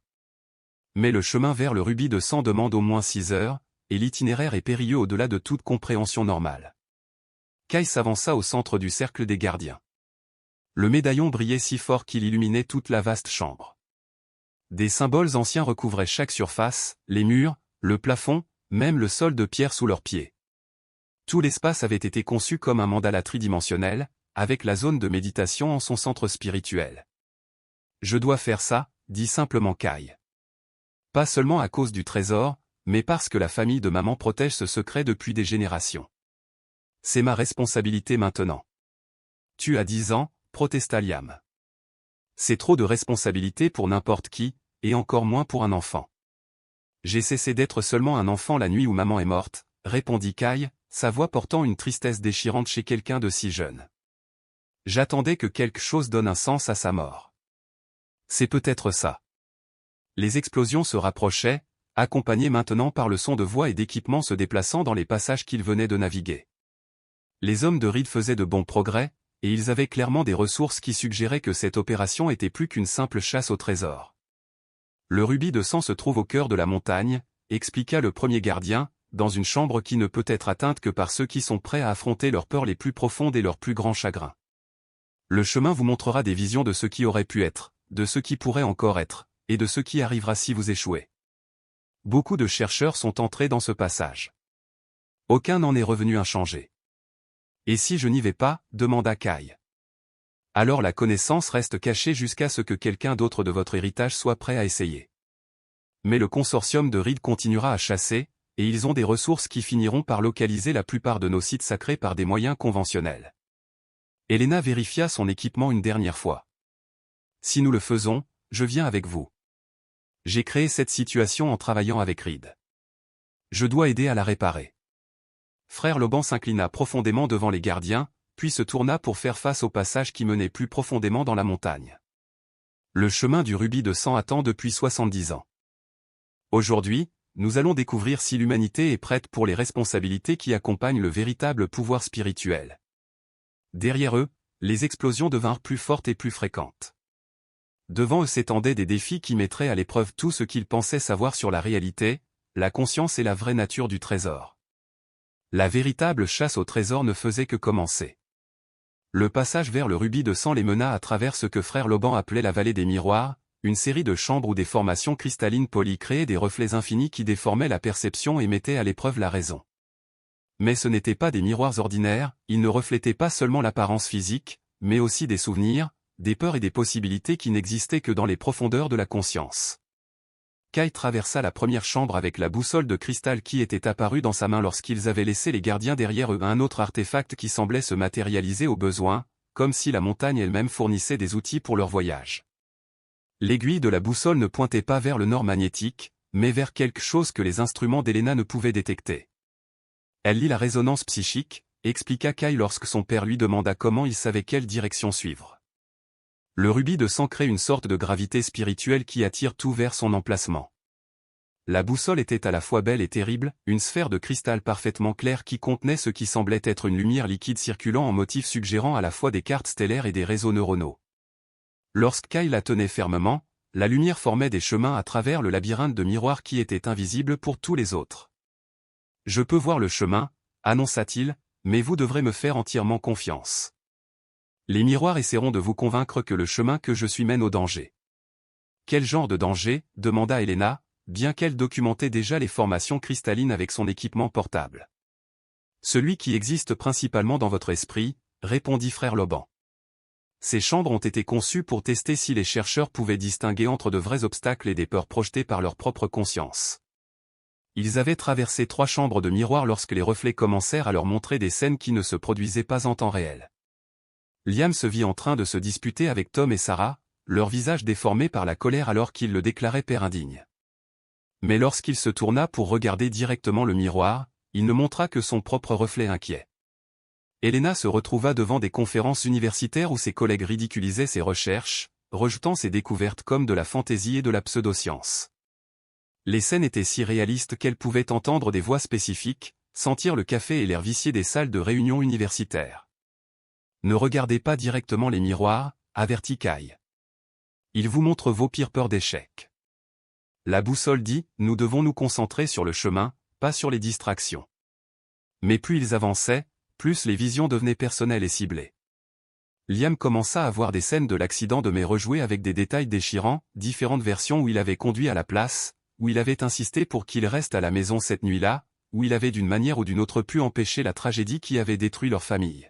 Mais le chemin vers le rubis de sang demande au moins 6 heures, et l'itinéraire est périlleux au-delà de toute compréhension normale. Kai s'avança au centre du cercle des gardiens. Le médaillon brillait si fort qu'il illuminait toute la vaste chambre. Des symboles anciens recouvraient chaque surface, les murs, le plafond, même le sol de pierre sous leurs pieds. Tout l'espace avait été conçu comme un mandala tridimensionnel, avec la zone de méditation en son centre spirituel. Je dois faire ça, dit simplement Kai. Pas seulement à cause du trésor, mais parce que la famille de maman protège ce secret depuis des générations. C'est ma responsabilité maintenant. Tu as 10 ans, protesta Liam. C'est trop de responsabilité pour n'importe qui, et encore moins pour un enfant. J'ai cessé d'être seulement un enfant la nuit où maman est morte, répondit Kai, sa voix portant une tristesse déchirante chez quelqu'un de si jeune. J'attendais que quelque chose donne un sens à sa mort. C'est peut-être ça. Les explosions se rapprochaient, accompagnées maintenant par le son de voix et d'équipements se déplaçant dans les passages qu'ils venaient de naviguer. Les hommes de Reed faisaient de bons progrès, et ils avaient clairement des ressources qui suggéraient que cette opération était plus qu'une simple chasse au trésor. Le rubis de sang se trouve au cœur de la montagne, expliqua le premier gardien, dans une chambre qui ne peut être atteinte que par ceux qui sont prêts à affronter leurs peurs les plus profondes et leurs plus grands chagrins. Le chemin vous montrera des visions de ce qui aurait pu être, de ce qui pourrait encore être, et de ce qui arrivera si vous échouez. Beaucoup de chercheurs sont entrés dans ce passage. Aucun n'en est revenu inchangé. Et si je n'y vais pas, demanda Kai. Alors la connaissance reste cachée jusqu'à ce que quelqu'un d'autre de votre héritage soit prêt à essayer. Mais le consortium de Reed continuera à chasser, et ils ont des ressources qui finiront par localiser la plupart de nos sites sacrés par des moyens conventionnels. Elena vérifia son équipement une dernière fois. Si nous le faisons, je viens avec vous. J'ai créé cette situation en travaillant avec Reed. Je dois aider à la réparer. Frère Loban s'inclina profondément devant les gardiens, puis se tourna pour faire face au passage qui menait plus profondément dans la montagne. Le chemin du rubis de sang attend depuis 70 ans. Aujourd'hui, nous allons découvrir si l'humanité est prête pour les responsabilités qui accompagnent le véritable pouvoir spirituel. Derrière eux, les explosions devinrent plus fortes et plus fréquentes. Devant eux s'étendaient des défis qui mettraient à l'épreuve tout ce qu'ils pensaient savoir sur la réalité, la conscience et la vraie nature du trésor. La véritable chasse au trésor ne faisait que commencer. Le passage vers le rubis de sang les mena à travers ce que frère Loban appelait la vallée des miroirs, une série de chambres où des formations cristallines polies créaient des reflets infinis qui déformaient la perception et mettaient à l'épreuve la raison. Mais ce n'étaient pas des miroirs ordinaires, ils ne reflétaient pas seulement l'apparence physique, mais aussi des souvenirs, des peurs et des possibilités qui n'existaient que dans les profondeurs de la conscience. Kai traversa la première chambre avec la boussole de cristal qui était apparue dans sa main lorsqu'ils avaient laissé les gardiens derrière eux, un autre artefact qui semblait se matérialiser au besoin, comme si la montagne elle-même fournissait des outils pour leur voyage. L'aiguille de la boussole ne pointait pas vers le nord magnétique, mais vers quelque chose que les instruments d'Elena ne pouvaient détecter. Elle lit la résonance psychique, expliqua Kai lorsque son père lui demanda comment il savait quelle direction suivre. Le rubis de sang crée une sorte de gravité spirituelle qui attire tout vers son emplacement. La boussole était à la fois belle et terrible, une sphère de cristal parfaitement claire qui contenait ce qui semblait être une lumière liquide circulant en motifs suggérant à la fois des cartes stellaires et des réseaux neuronaux. Lorsque Kai la tenait fermement, la lumière formait des chemins à travers le labyrinthe de miroirs qui était invisible pour tous les autres. « Je peux voir le chemin, annonça-t-il, mais vous devrez me faire entièrement confiance. Les miroirs essaieront de vous convaincre que le chemin que je suis mène au danger. » « Quel genre de danger ?» demanda Elena, bien qu'elle documentait déjà les formations cristallines avec son équipement portable. « Celui qui existe principalement dans votre esprit, répondit frère Loban. Ces chambres ont été conçues pour tester si les chercheurs pouvaient distinguer entre de vrais obstacles et des peurs projetées par leur propre conscience. Ils avaient traversé 3 chambres de miroirs lorsque les reflets commencèrent à leur montrer des scènes qui ne se produisaient pas en temps réel. Liam se vit en train de se disputer avec Tom et Sarah, leur visage déformé par la colère alors qu'il le déclarait père indigne. Mais lorsqu'il se tourna pour regarder directement le miroir, il ne montra que son propre reflet inquiet. Elena se retrouva devant des conférences universitaires où ses collègues ridiculisaient ses recherches, rejetant ses découvertes comme de la fantaisie et de la pseudoscience. Les scènes étaient si réalistes qu'elle pouvait entendre des voix spécifiques, sentir le café et l'air vicié des salles de réunion universitaires. Ne regardez pas directement les miroirs, avertit Kai. Ils vous montrent vos pires peurs d'échec. La boussole dit, nous devons nous concentrer sur le chemin, pas sur les distractions. Mais plus ils avançaient, plus les visions devenaient personnelles et ciblées. Liam commença à voir des scènes de l'accident de mai rejouées avec des détails déchirants, différentes versions où il avait conduit à la place, où il avait insisté pour qu'il reste à la maison cette nuit-là, où il avait d'une manière ou d'une autre pu empêcher la tragédie qui avait détruit leur famille.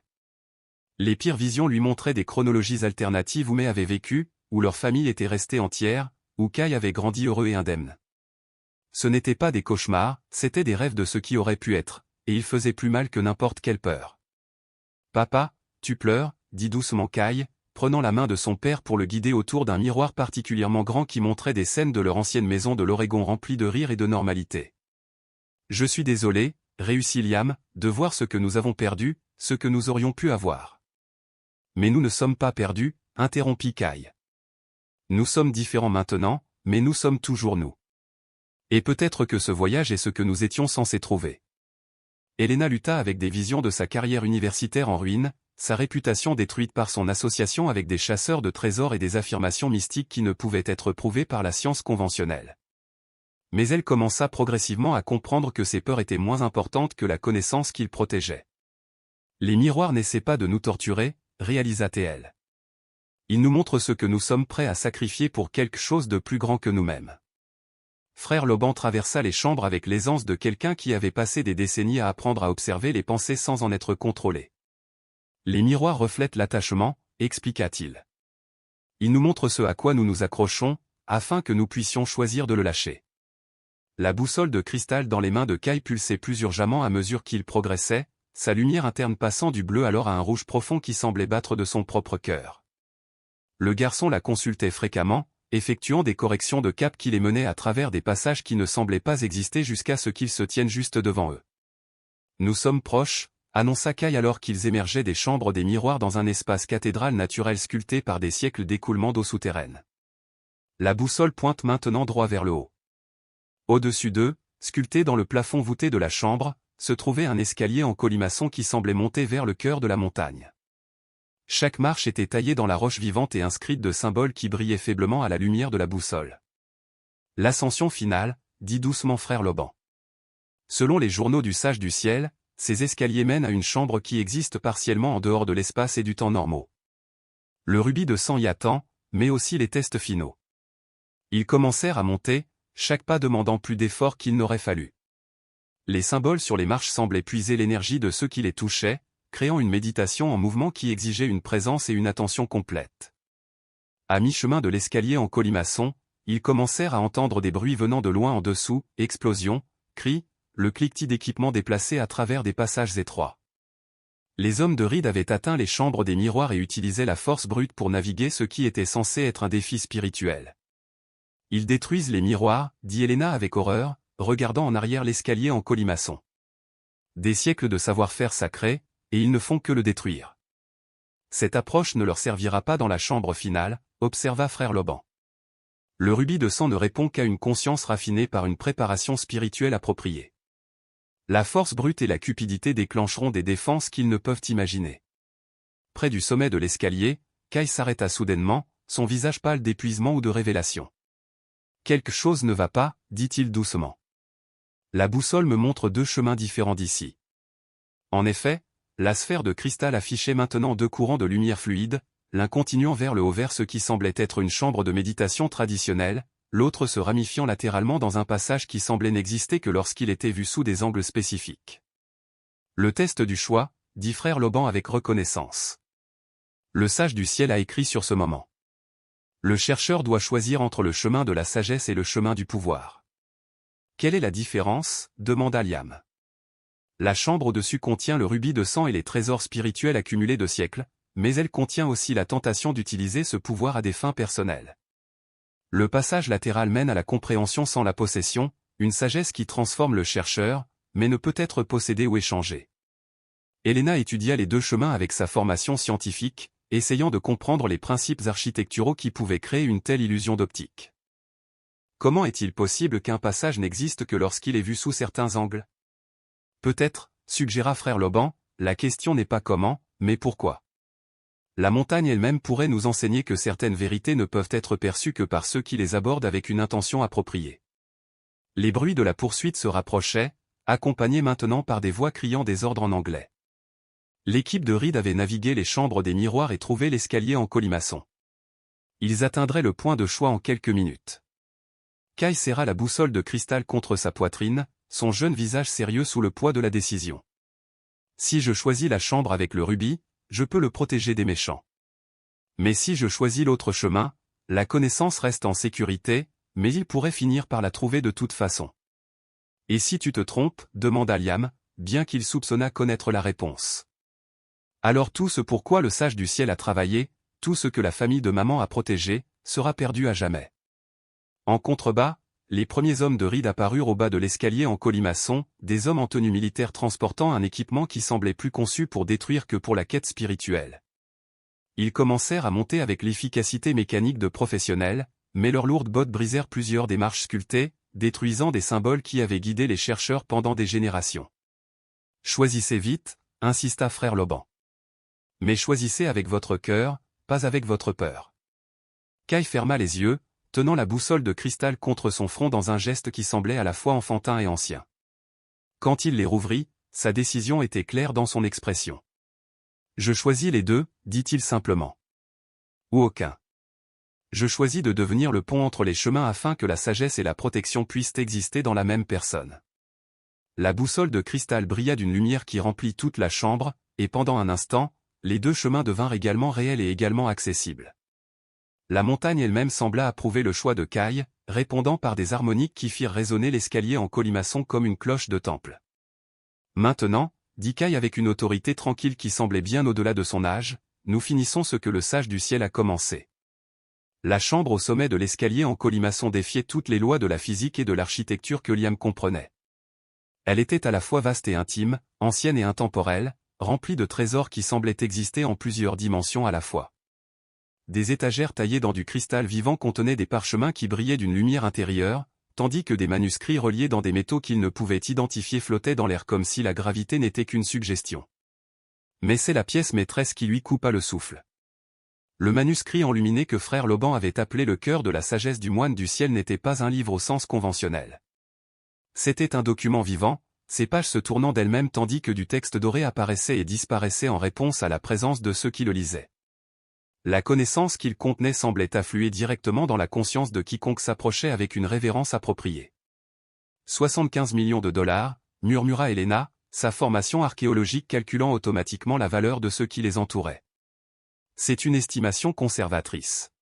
Les pires visions lui montraient des chronologies alternatives où May avait vécu, où leur famille était restée entière, où Kai avait grandi heureux et indemne. Ce n'étaient pas des cauchemars, c'étaient des rêves de ce qui aurait pu être, et ils faisaient plus mal que n'importe quelle peur. « Papa, tu pleures ?» dit doucement Kai, prenant la main de son père pour le guider autour d'un miroir particulièrement grand qui montrait des scènes de leur ancienne maison de l'Oregon remplies de rire et de normalité. « Je suis désolé, » réussit Liam, « de voir ce que nous avons perdu, ce que nous aurions pu avoir. » « Mais nous ne sommes pas perdus, » interrompit Kai. « Nous sommes différents maintenant, mais nous sommes toujours nous. Et peut-être que ce voyage est ce que nous étions censés trouver. » Elena lutta avec des visions de sa carrière universitaire en ruine, sa réputation détruite par son association avec des chasseurs de trésors et des affirmations mystiques qui ne pouvaient être prouvées par la science conventionnelle. Mais elle commença progressivement à comprendre que ses peurs étaient moins importantes que la connaissance qu'ils protégeaient. « Les miroirs n'essaient pas de nous torturer, » réalisa-t-elle. Ils nous montrent ce que nous sommes prêts à sacrifier pour quelque chose de plus grand que nous-mêmes. Frère Loban traversa les chambres avec l'aisance de quelqu'un qui avait passé des décennies à apprendre à observer les pensées sans en être contrôlé. Les miroirs reflètent l'attachement, expliqua-t-il. Ils nous montrent ce à quoi nous nous accrochons, afin que nous puissions choisir de le lâcher. La boussole de cristal dans les mains de Kai pulsait plus urgemment à mesure qu'il progressait, sa lumière interne passant du bleu alors à un rouge profond qui semblait battre de son propre cœur. Le garçon la consultait fréquemment, effectuant des corrections de cap qui les menaient à travers des passages qui ne semblaient pas exister jusqu'à ce qu'ils se tiennent juste devant eux. « Nous sommes proches », annonça Kai alors qu'ils émergeaient des chambres des miroirs dans un espace cathédral naturel sculpté par des siècles d'écoulement d'eau souterraine. La boussole pointe maintenant droit vers le haut. Au-dessus d'eux, sculpté dans le plafond voûté de la chambre, se trouvait un escalier en colimaçon qui semblait monter vers le cœur de la montagne. Chaque marche était taillée dans la roche vivante et inscrite de symboles qui brillaient faiblement à la lumière de la boussole. « L'ascension finale », dit doucement frère Loban. Selon les journaux du Sage du Ciel, ces escaliers mènent à une chambre qui existe partiellement en dehors de l'espace et du temps normaux. Le rubis de sang y attend, mais aussi les tests finaux. Ils commencèrent à monter, chaque pas demandant plus d'efforts qu'il n'aurait fallu. Les symboles sur les marches semblaient puiser l'énergie de ceux qui les touchaient, créant une méditation en mouvement qui exigeait une présence et une attention complète. À mi-chemin de l'escalier en colimaçon, ils commencèrent à entendre des bruits venant de loin en dessous, explosions, cris, le cliquetis d'équipements déplacés à travers des passages étroits. Les hommes de Reed avaient atteint les chambres des miroirs et utilisaient la force brute pour naviguer ce qui était censé être un défi spirituel. Ils détruisent les miroirs, dit Helena avec horreur, regardant en arrière l'escalier en colimaçon. Des siècles de savoir-faire sacré, et ils ne font que le détruire. Cette approche ne leur servira pas dans la chambre finale, observa frère Loban. Le rubis de sang ne répond qu'à une conscience raffinée par une préparation spirituelle appropriée. La force brute et la cupidité déclencheront des défenses qu'ils ne peuvent imaginer. Près du sommet de l'escalier, Kai s'arrêta soudainement, son visage pâle d'épuisement ou de révélation. Quelque chose ne va pas, dit-il doucement. La boussole me montre deux chemins différents d'ici. En effet, la sphère de cristal affichait maintenant deux courants de lumière fluide, l'un continuant vers le haut vers ce qui semblait être une chambre de méditation traditionnelle, l'autre se ramifiant latéralement dans un passage qui semblait n'exister que lorsqu'il était vu sous des angles spécifiques. Le test du choix, dit frère Loban avec reconnaissance. Le sage du ciel a écrit sur ce moment. Le chercheur doit choisir entre le chemin de la sagesse et le chemin du pouvoir. Quelle est la différence, demanda Liam. La chambre au-dessus contient le rubis de sang et les trésors spirituels accumulés de siècles, mais elle contient aussi la tentation d'utiliser ce pouvoir à des fins personnelles. Le passage latéral mène à la compréhension sans la possession, une sagesse qui transforme le chercheur, mais ne peut être possédée ou échangée. Helena étudia les deux chemins avec sa formation scientifique, essayant de comprendre les principes architecturaux qui pouvaient créer une telle illusion d'optique. Comment est-il possible qu'un passage n'existe que lorsqu'il est vu sous certains angles? Peut-être, suggéra frère Loban, la question n'est pas comment, mais pourquoi. La montagne elle-même pourrait nous enseigner que certaines vérités ne peuvent être perçues que par ceux qui les abordent avec une intention appropriée. Les bruits de la poursuite se rapprochaient, accompagnés maintenant par des voix criant des ordres en anglais. L'équipe de Reed avait navigué les chambres des miroirs et trouvé l'escalier en colimaçon. Ils atteindraient le point de choix en quelques minutes. Kai serra la boussole de cristal contre sa poitrine, son jeune visage sérieux sous le poids de la décision. Si je choisis la chambre avec le rubis, je peux le protéger des méchants. Mais si je choisis l'autre chemin, la connaissance reste en sécurité, mais il pourrait finir par la trouver de toute façon. Et si tu te trompes, demanda Liam, bien qu'il soupçonnât connaître la réponse. Alors tout ce pourquoi le sage du ciel a travaillé, tout ce que la famille de maman a protégé, sera perdu à jamais. En contrebas, les premiers hommes de Reed apparurent au bas de l'escalier en colimaçon, des hommes en tenue militaire transportant un équipement qui semblait plus conçu pour détruire que pour la quête spirituelle. Ils commencèrent à monter avec l'efficacité mécanique de professionnels, mais leurs lourdes bottes brisèrent plusieurs des marches sculptées, détruisant des symboles qui avaient guidé les chercheurs pendant des générations. Choisissez vite, insista frère Loban. Mais choisissez avec votre cœur, pas avec votre peur. Kai ferma les yeux, tenant la boussole de cristal contre son front dans un geste qui semblait à la fois enfantin et ancien. Quand il les rouvrit, sa décision était claire dans son expression. Je choisis les deux, dit-il simplement. Ou aucun. Je choisis de devenir le pont entre les chemins afin que la sagesse et la protection puissent exister dans la même personne. La boussole de cristal brilla d'une lumière qui remplit toute la chambre, et pendant un instant, les deux chemins devinrent également réels et également accessibles. La montagne elle-même sembla approuver le choix de Kai, répondant par des harmoniques qui firent résonner l'escalier en colimaçon comme une cloche de temple. Maintenant, dit Kai avec une autorité tranquille qui semblait bien au-delà de son âge, nous finissons ce que le sage du ciel a commencé. La chambre au sommet de l'escalier en colimaçon défiait toutes les lois de la physique et de l'architecture que Liam comprenait. Elle était à la fois vaste et intime, ancienne et intemporelle, remplie de trésors qui semblaient exister en plusieurs dimensions à la fois. Des étagères taillées dans du cristal vivant contenaient des parchemins qui brillaient d'une lumière intérieure, tandis que des manuscrits reliés dans des métaux qu'ils ne pouvaient identifier flottaient dans l'air comme si la gravité n'était qu'une suggestion. Mais c'est la pièce maîtresse qui lui coupa le souffle. Le manuscrit enluminé que frère Loban avait appelé le cœur de la sagesse du moine du ciel n'était pas un livre au sens conventionnel. C'était un document vivant, ses pages se tournant d'elles-mêmes tandis que du texte doré apparaissait et disparaissait en réponse à la présence de ceux qui le lisaient. La connaissance qu'il contenait semblait affluer directement dans la conscience de quiconque s'approchait avec une révérence appropriée. 75 millions de dollars, murmura Helena, sa formation archéologique calculant automatiquement la valeur de ceux qui les entouraient. C'est une estimation conservatrice.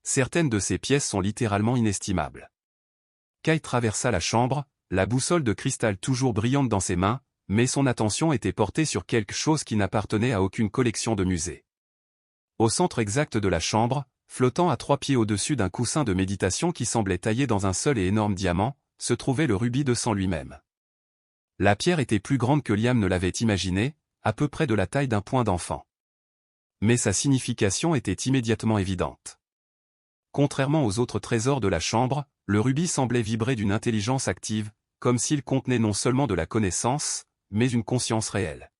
Certaines de ces pièces sont littéralement inestimables. Kai traversa la chambre, la boussole de cristal toujours brillante dans ses mains, mais son attention était portée sur quelque chose qui n'appartenait à aucune collection de musée. Au centre exact de la chambre, flottant à 3 pieds au-dessus d'un coussin de méditation qui semblait taillé dans un seul et énorme diamant, se trouvait le rubis de sang lui-même. La pierre était plus grande que Liam ne l'avait imaginé, à peu près de la taille d'un poing d'enfant. Mais sa signification était immédiatement évidente. Contrairement aux autres trésors de la chambre, le rubis semblait vibrer d'une intelligence active, comme s'il contenait non seulement de la connaissance, mais une conscience réelle.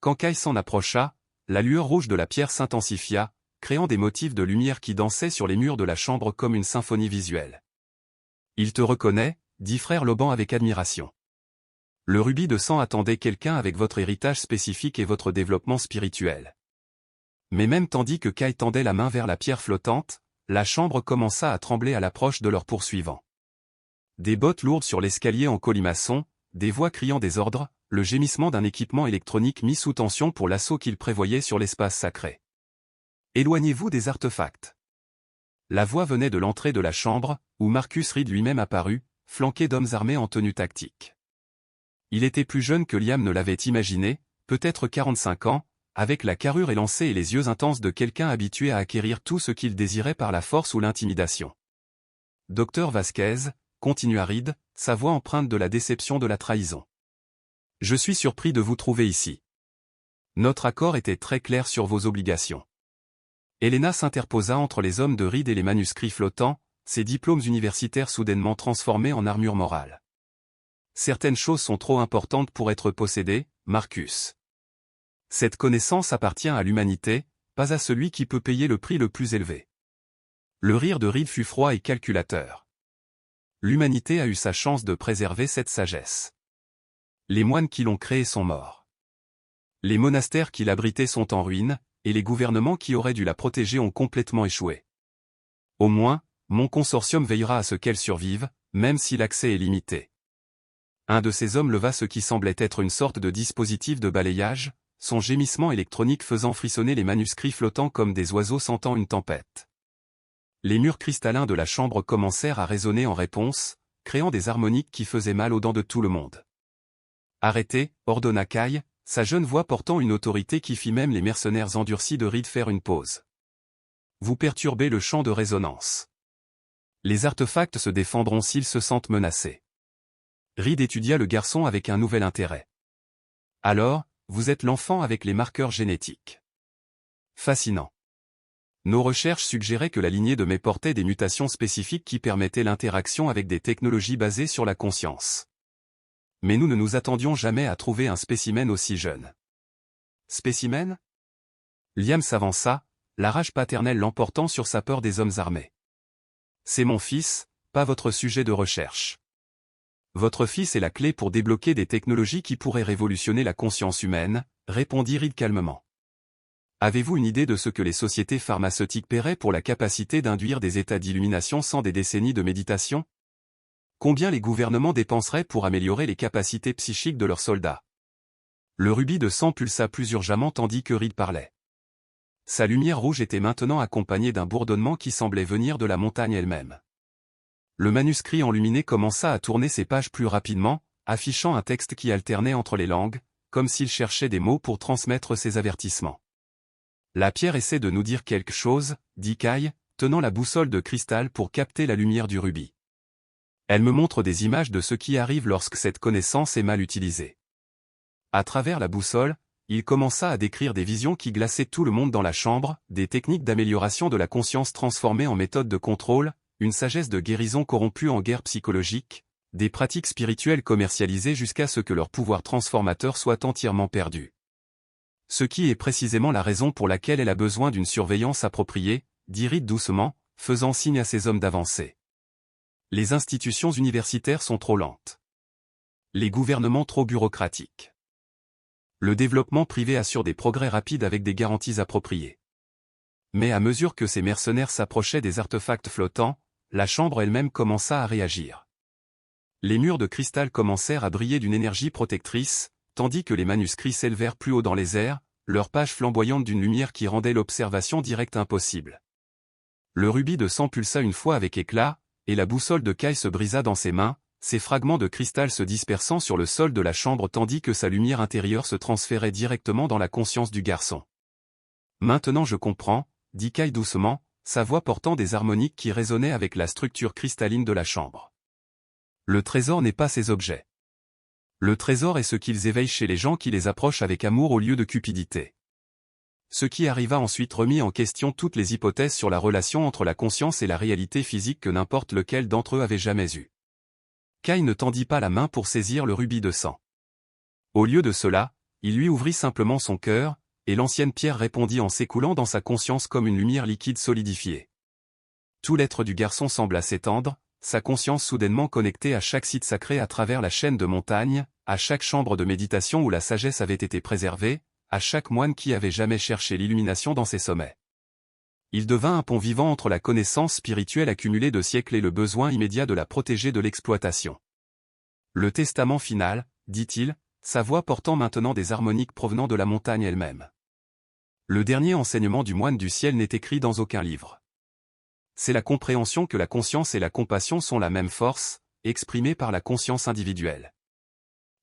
Quand Kai s'en approcha, la lueur rouge de la pierre s'intensifia, créant des motifs de lumière qui dansaient sur les murs de la chambre comme une symphonie visuelle. « Il te reconnaît » dit frère Loban avec admiration. Le rubis de sang attendait quelqu'un avec votre héritage spécifique et votre développement spirituel. Mais même tandis que Kai tendait la main vers la pierre flottante, la chambre commença à trembler à l'approche de leur poursuivant. Des bottes lourdes sur l'escalier en colimaçon, des voix criant des ordres, le gémissement d'un équipement électronique mis sous tension pour l'assaut qu'il prévoyait sur l'espace sacré. Éloignez-vous des artefacts. La voix venait de l'entrée de la chambre, où Marcus Reed lui-même apparut, flanqué d'hommes armés en tenue tactique. Il était plus jeune que Liam ne l'avait imaginé, peut-être 45 ans, avec la carrure élancée et les yeux intenses de quelqu'un habitué à acquérir tout ce qu'il désirait par la force ou l'intimidation. « Docteur Vasquez », continua Reed, sa voix empreinte de la déception de la trahison. « Je suis surpris de vous trouver ici. Notre accord était très clair sur vos obligations. » Helena s'interposa entre les hommes de Reed et les manuscrits flottants, ses diplômes universitaires soudainement transformés en armure morale. « Certaines choses sont trop importantes pour être possédées, Marcus. Cette connaissance appartient à l'humanité, pas à celui qui peut payer le prix le plus élevé. » Le rire de Reed fut froid et calculateur. L'humanité a eu sa chance de préserver cette sagesse. Les moines qui l'ont créée sont morts. Les monastères qui l'abritaient sont en ruine, et les gouvernements qui auraient dû la protéger ont complètement échoué. Au moins, mon consortium veillera à ce qu'elle survive, même si l'accès est limité. Un de ces hommes leva ce qui semblait être une sorte de dispositif de balayage, son gémissement électronique faisant frissonner les manuscrits flottants comme des oiseaux sentant une tempête. Les murs cristallins de la chambre commencèrent à résonner en réponse, créant des harmoniques qui faisaient mal aux dents de tout le monde. « Arrêtez » ordonna Kai, sa jeune voix portant une autorité qui fit même les mercenaires endurcis de Reed faire une pause. « Vous perturbez le champ de résonance. Les artefacts se défendront s'ils se sentent menacés. » Reed étudia le garçon avec un nouvel intérêt. « Alors, vous êtes l'enfant avec les marqueurs génétiques. Fascinant. Nos recherches suggéraient que la lignée de mes portait des mutations spécifiques qui permettaient l'interaction avec des technologies basées sur la conscience. Mais nous ne nous attendions jamais à trouver un spécimen aussi jeune. » Spécimen ? Liam s'avança, la rage paternelle l'emportant sur sa peur des hommes armés. « C'est mon fils, pas votre sujet de recherche. Votre fils est la clé pour débloquer des technologies qui pourraient révolutionner la conscience humaine, » répondit Reed calmement. « Avez-vous une idée de ce que les sociétés pharmaceutiques paieraient pour la capacité d'induire des états d'illumination sans des décennies de méditation ? Combien les gouvernements dépenseraient pour améliorer les capacités psychiques de leurs soldats ? » Le rubis de sang pulsa plus urgemment tandis que Reed parlait. Sa lumière rouge était maintenant accompagnée d'un bourdonnement qui semblait venir de la montagne elle-même. Le manuscrit enluminé commença à tourner ses pages plus rapidement, affichant un texte qui alternait entre les langues, comme s'il cherchait des mots pour transmettre ses avertissements. « La pierre essaie de nous dire quelque chose, » dit Kai, tenant la boussole de cristal pour capter la lumière du rubis. « Elle me montre des images de ce qui arrive lorsque cette connaissance est mal utilisée. » À travers la boussole, il commença à décrire des visions qui glaçaient tout le monde dans la chambre, des techniques d'amélioration de la conscience transformées en méthodes de contrôle, une sagesse de guérison corrompue en guerre psychologique, des pratiques spirituelles commercialisées jusqu'à ce que leur pouvoir transformateur soit entièrement perdu. Ce qui est précisément la raison pour laquelle elle a besoin d'une surveillance appropriée, dit Reed doucement, faisant signe à ses hommes d'avancer. Les institutions universitaires sont trop lentes. Les gouvernements trop bureaucratiques. Le développement privé assure des progrès rapides avec des garanties appropriées. Mais à mesure que ces mercenaires s'approchaient des artefacts flottants, la chambre elle-même commença à réagir. Les murs de cristal commencèrent à briller d'une énergie protectrice, tandis que les manuscrits s'élevèrent plus haut dans les airs, leurs pages flamboyantes d'une lumière qui rendait l'observation directe impossible. Le rubis de sang pulsa une fois avec éclat, et la boussole de Kai se brisa dans ses mains, ses fragments de cristal se dispersant sur le sol de la chambre tandis que sa lumière intérieure se transférait directement dans la conscience du garçon. Maintenant je comprends, dit Kai doucement, sa voix portant des harmoniques qui résonnaient avec la structure cristalline de la chambre. Le trésor n'est pas ces objets. Le trésor est ce qu'ils éveillent chez les gens qui les approchent avec amour au lieu de cupidité. Ce qui arriva ensuite remit en question toutes les hypothèses sur la relation entre la conscience et la réalité physique que n'importe lequel d'entre eux avait jamais eue. Kai ne tendit pas la main pour saisir le rubis de sang. Au lieu de cela, il lui ouvrit simplement son cœur, et l'ancienne pierre répondit en s'écoulant dans sa conscience comme une lumière liquide solidifiée. Tout l'être du garçon sembla s'étendre, sa conscience soudainement connectée à chaque site sacré à travers la chaîne de montagnes, à chaque chambre de méditation où la sagesse avait été préservée, à chaque moine qui avait jamais cherché l'illumination dans ses sommets. Il devint un pont vivant entre la connaissance spirituelle accumulée de siècles et le besoin immédiat de la protéger de l'exploitation. Le testament final, dit-il, sa voix portant maintenant des harmoniques provenant de la montagne elle-même. Le dernier enseignement du moine du ciel n'est écrit dans aucun livre. C'est la compréhension que la conscience et la compassion sont la même force, exprimée par la conscience individuelle.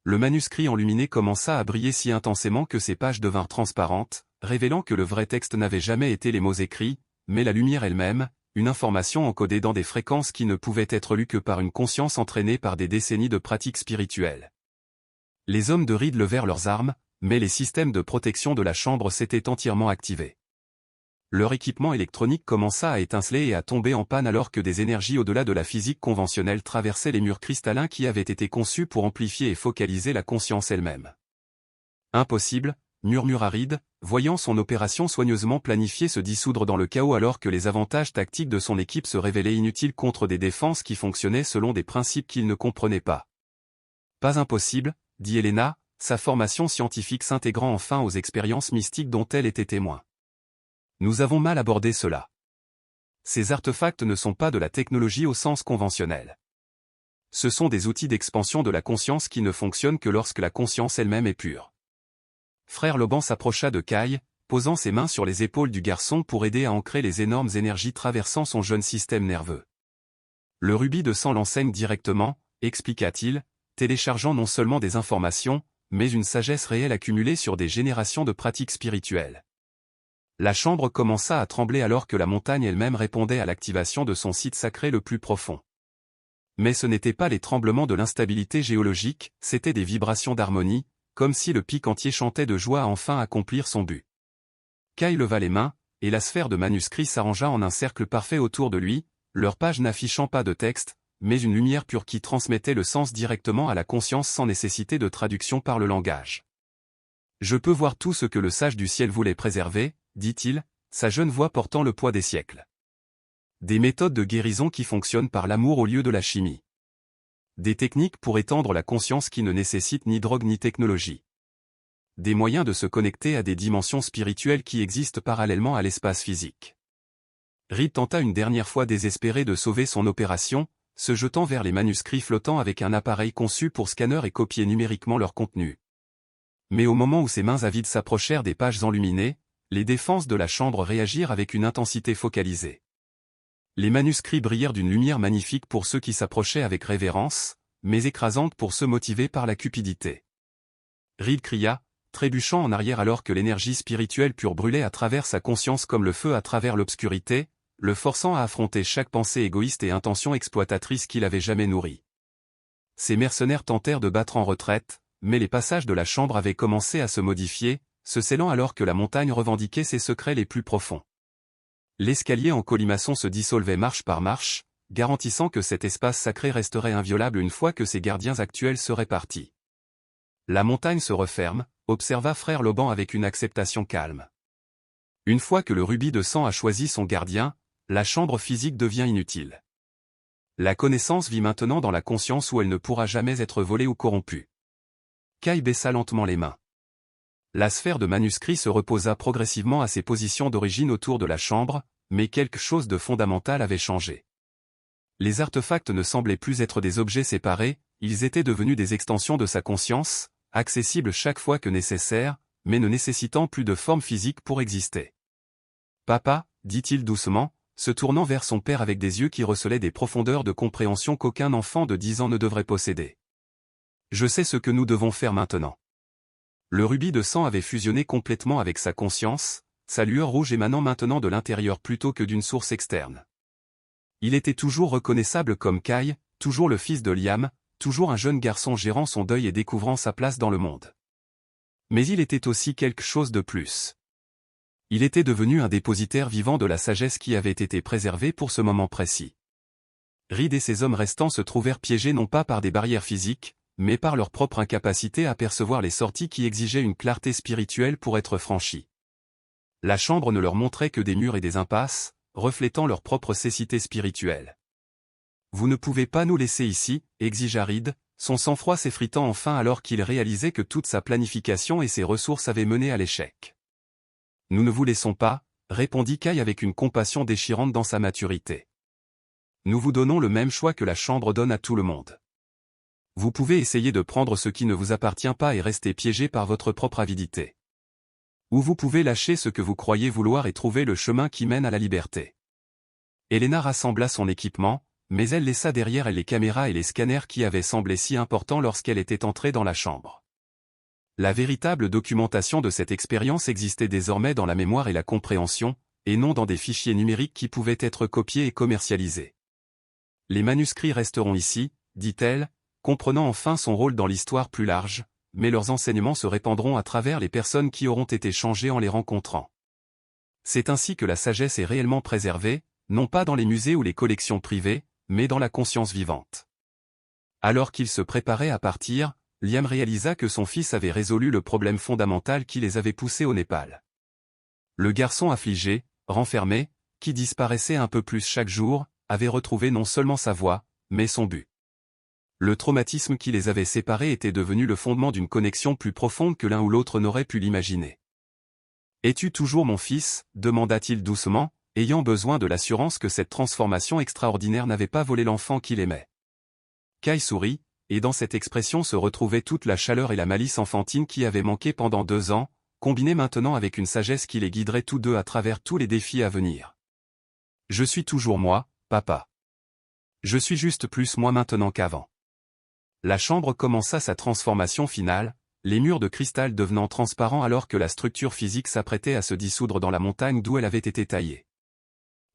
Le manuscrit enluminé commença à briller si intensément que ses pages devinrent transparentes, révélant que le vrai texte n'avait jamais été les mots écrits, mais la lumière elle-même, une information encodée dans des fréquences qui ne pouvaient être lues que par une conscience entraînée par des décennies de pratiques spirituelles. Les hommes de Reed levèrent leurs armes, mais les systèmes de protection de la chambre s'étaient entièrement activés. Leur équipement électronique commença à étinceler et à tomber en panne alors que des énergies au-delà de la physique conventionnelle traversaient les murs cristallins qui avaient été conçus pour amplifier et focaliser la conscience elle-même. Impossible, murmura Reed, voyant son opération soigneusement planifiée se dissoudre dans le chaos alors que les avantages tactiques de son équipe se révélaient inutiles contre des défenses qui fonctionnaient selon des principes qu'il ne comprenait pas. Pas impossible, dit Helena, sa formation scientifique s'intégrant enfin aux expériences mystiques dont elle était témoin. Nous avons mal abordé cela. Ces artefacts ne sont pas de la technologie au sens conventionnel. Ce sont des outils d'expansion de la conscience qui ne fonctionnent que lorsque la conscience elle-même est pure. Frère Loban s'approcha de Kai, posant ses mains sur les épaules du garçon pour aider à ancrer les énormes énergies traversant son jeune système nerveux. Le rubis de sang l'enseigne directement, expliqua-t-il, téléchargeant non seulement des informations, mais une sagesse réelle accumulée sur des générations de pratiques spirituelles. La chambre commença à trembler alors que la montagne elle-même répondait à l'activation de son site sacré le plus profond. Mais ce n'étaient pas les tremblements de l'instabilité géologique, c'étaient des vibrations d'harmonie, comme si le pic entier chantait de joie à enfin accomplir son but. Kai leva les mains, et la sphère de manuscrits s'arrangea en un cercle parfait autour de lui, leurs pages n'affichant pas de texte, mais une lumière pure qui transmettait le sens directement à la conscience sans nécessité de traduction par le langage. Je peux voir tout ce que le sage du ciel voulait préserver, dit-il, sa jeune voix portant le poids des siècles. Des méthodes de guérison qui fonctionnent par l'amour au lieu de la chimie. Des techniques pour étendre la conscience qui ne nécessitent ni drogue ni technologie. Des moyens de se connecter à des dimensions spirituelles qui existent parallèlement à l'espace physique. Reed tenta une dernière fois désespéré de sauver son opération, se jetant vers les manuscrits flottants avec un appareil conçu pour scanner et copier numériquement leur contenu. Mais au moment où ses mains avides s'approchèrent des pages enluminées, les défenses de la chambre réagirent avec une intensité focalisée. Les manuscrits brillèrent d'une lumière magnifique pour ceux qui s'approchaient avec révérence, mais écrasante pour ceux motivés par la cupidité. Reed cria, trébuchant en arrière alors que l'énergie spirituelle pure brûlait à travers sa conscience comme le feu à travers l'obscurité, le forçant à affronter chaque pensée égoïste et intention exploitatrice qu'il avait jamais nourrie. Ces mercenaires tentèrent de battre en retraite, mais les passages de la chambre avaient commencé à se modifier, se scellant alors que la montagne revendiquait ses secrets les plus profonds. L'escalier en colimaçon se dissolvait marche par marche, garantissant que cet espace sacré resterait inviolable une fois que ses gardiens actuels seraient partis. La montagne se referme, observa frère Loban avec une acceptation calme. Une fois que le rubis de sang a choisi son gardien, la chambre physique devient inutile. La connaissance vit maintenant dans la conscience où elle ne pourra jamais être volée ou corrompue. Kai baissa lentement les mains. La sphère de manuscrit se reposa progressivement à ses positions d'origine autour de la chambre, mais quelque chose de fondamental avait changé. Les artefacts ne semblaient plus être des objets séparés, ils étaient devenus des extensions de sa conscience, accessibles chaque fois que nécessaire, mais ne nécessitant plus de forme physique pour exister. « Papa » dit-il doucement, se tournant vers son père avec des yeux qui recelaient des profondeurs de compréhension qu'aucun enfant de 10 ans ne devrait posséder. Je sais ce que nous devons faire maintenant. Le rubis de sang avait fusionné complètement avec sa conscience, sa lueur rouge émanant maintenant de l'intérieur plutôt que d'une source externe. Il était toujours reconnaissable comme Kai, toujours le fils de Liam, toujours un jeune garçon gérant son deuil et découvrant sa place dans le monde. Mais il était aussi quelque chose de plus. Il était devenu un dépositaire vivant de la sagesse qui avait été préservée pour ce moment précis. Reed et ses hommes restants se trouvèrent piégés non pas par des barrières physiques, mais par leur propre incapacité à percevoir les sorties qui exigeaient une clarté spirituelle pour être franchies. La chambre ne leur montrait que des murs et des impasses, reflétant leur propre cécité spirituelle. « Vous ne pouvez pas nous laisser ici », exigea Reed, son sang-froid s'effritant enfin alors qu'il réalisait que toute sa planification et ses ressources avaient mené à l'échec. « Nous ne vous laissons pas », répondit Kai avec une compassion déchirante dans sa maturité. « Nous vous donnons le même choix que la chambre donne à tout le monde. Vous pouvez essayer de prendre ce qui ne vous appartient pas et rester piégé par votre propre avidité. Ou vous pouvez lâcher ce que vous croyez vouloir et trouver le chemin qui mène à la liberté. » Elena rassembla son équipement, mais elle laissa derrière elle les caméras et les scanners qui avaient semblé si importants lorsqu'elle était entrée dans la chambre. La véritable documentation de cette expérience existait désormais dans la mémoire et la compréhension, et non dans des fichiers numériques qui pouvaient être copiés et commercialisés. « Les manuscrits resteront ici, dit-elle, comprenant enfin son rôle dans l'histoire plus large, mais leurs enseignements se répandront à travers les personnes qui auront été changées en les rencontrant. C'est ainsi que la sagesse est réellement préservée, non pas dans les musées ou les collections privées, mais dans la conscience vivante. » Alors qu'il se préparait à partir, Liam réalisa que son fils avait résolu le problème fondamental qui les avait poussés au Népal. Le garçon affligé, renfermé, qui disparaissait un peu plus chaque jour, avait retrouvé non seulement sa voie, mais son but. Le traumatisme qui les avait séparés était devenu le fondement d'une connexion plus profonde que l'un ou l'autre n'aurait pu l'imaginer. « Es-tu toujours mon fils » demanda-t-il doucement, ayant besoin de l'assurance que cette transformation extraordinaire n'avait pas volé l'enfant qu'il aimait. Kai sourit, et dans cette expression se retrouvait toute la chaleur et la malice enfantine qui avaient manqué pendant 2 ans, combinées maintenant avec une sagesse qui les guiderait tous deux à travers tous les défis à venir. « Je suis toujours moi, papa. Je suis juste plus moi maintenant qu'avant. » La chambre commença sa transformation finale, les murs de cristal devenant transparents alors que la structure physique s'apprêtait à se dissoudre dans la montagne d'où elle avait été taillée.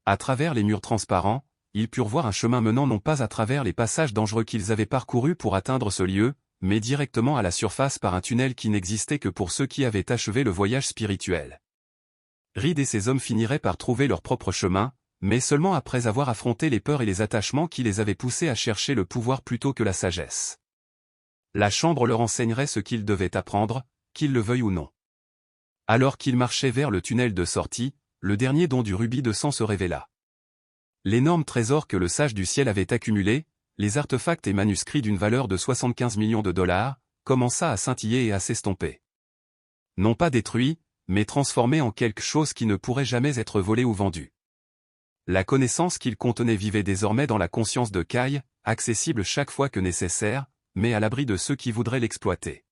À travers les murs transparents, ils purent voir un chemin menant non pas à travers les passages dangereux qu'ils avaient parcourus pour atteindre ce lieu, mais directement à la surface par un tunnel qui n'existait que pour ceux qui avaient achevé le voyage spirituel. Reed et ses hommes finiraient par trouver leur propre chemin, mais seulement après avoir affronté les peurs et les attachements qui les avaient poussés à chercher le pouvoir plutôt que la sagesse. La chambre leur enseignerait ce qu'ils devaient apprendre, qu'ils le veuillent ou non. Alors qu'ils marchaient vers le tunnel de sortie, le dernier don du rubis de sang se révéla. L'énorme trésor que le sage du ciel avait accumulé, les artefacts et manuscrits d'une valeur de 75 millions de dollars, commença à scintiller et à s'estomper. Non pas détruit, mais transformé en quelque chose qui ne pourrait jamais être volé ou vendu. La connaissance qu'il contenait vivait désormais dans la conscience de Kai, accessible chaque fois que nécessaire, mais à l'abri de ceux qui voudraient l'exploiter.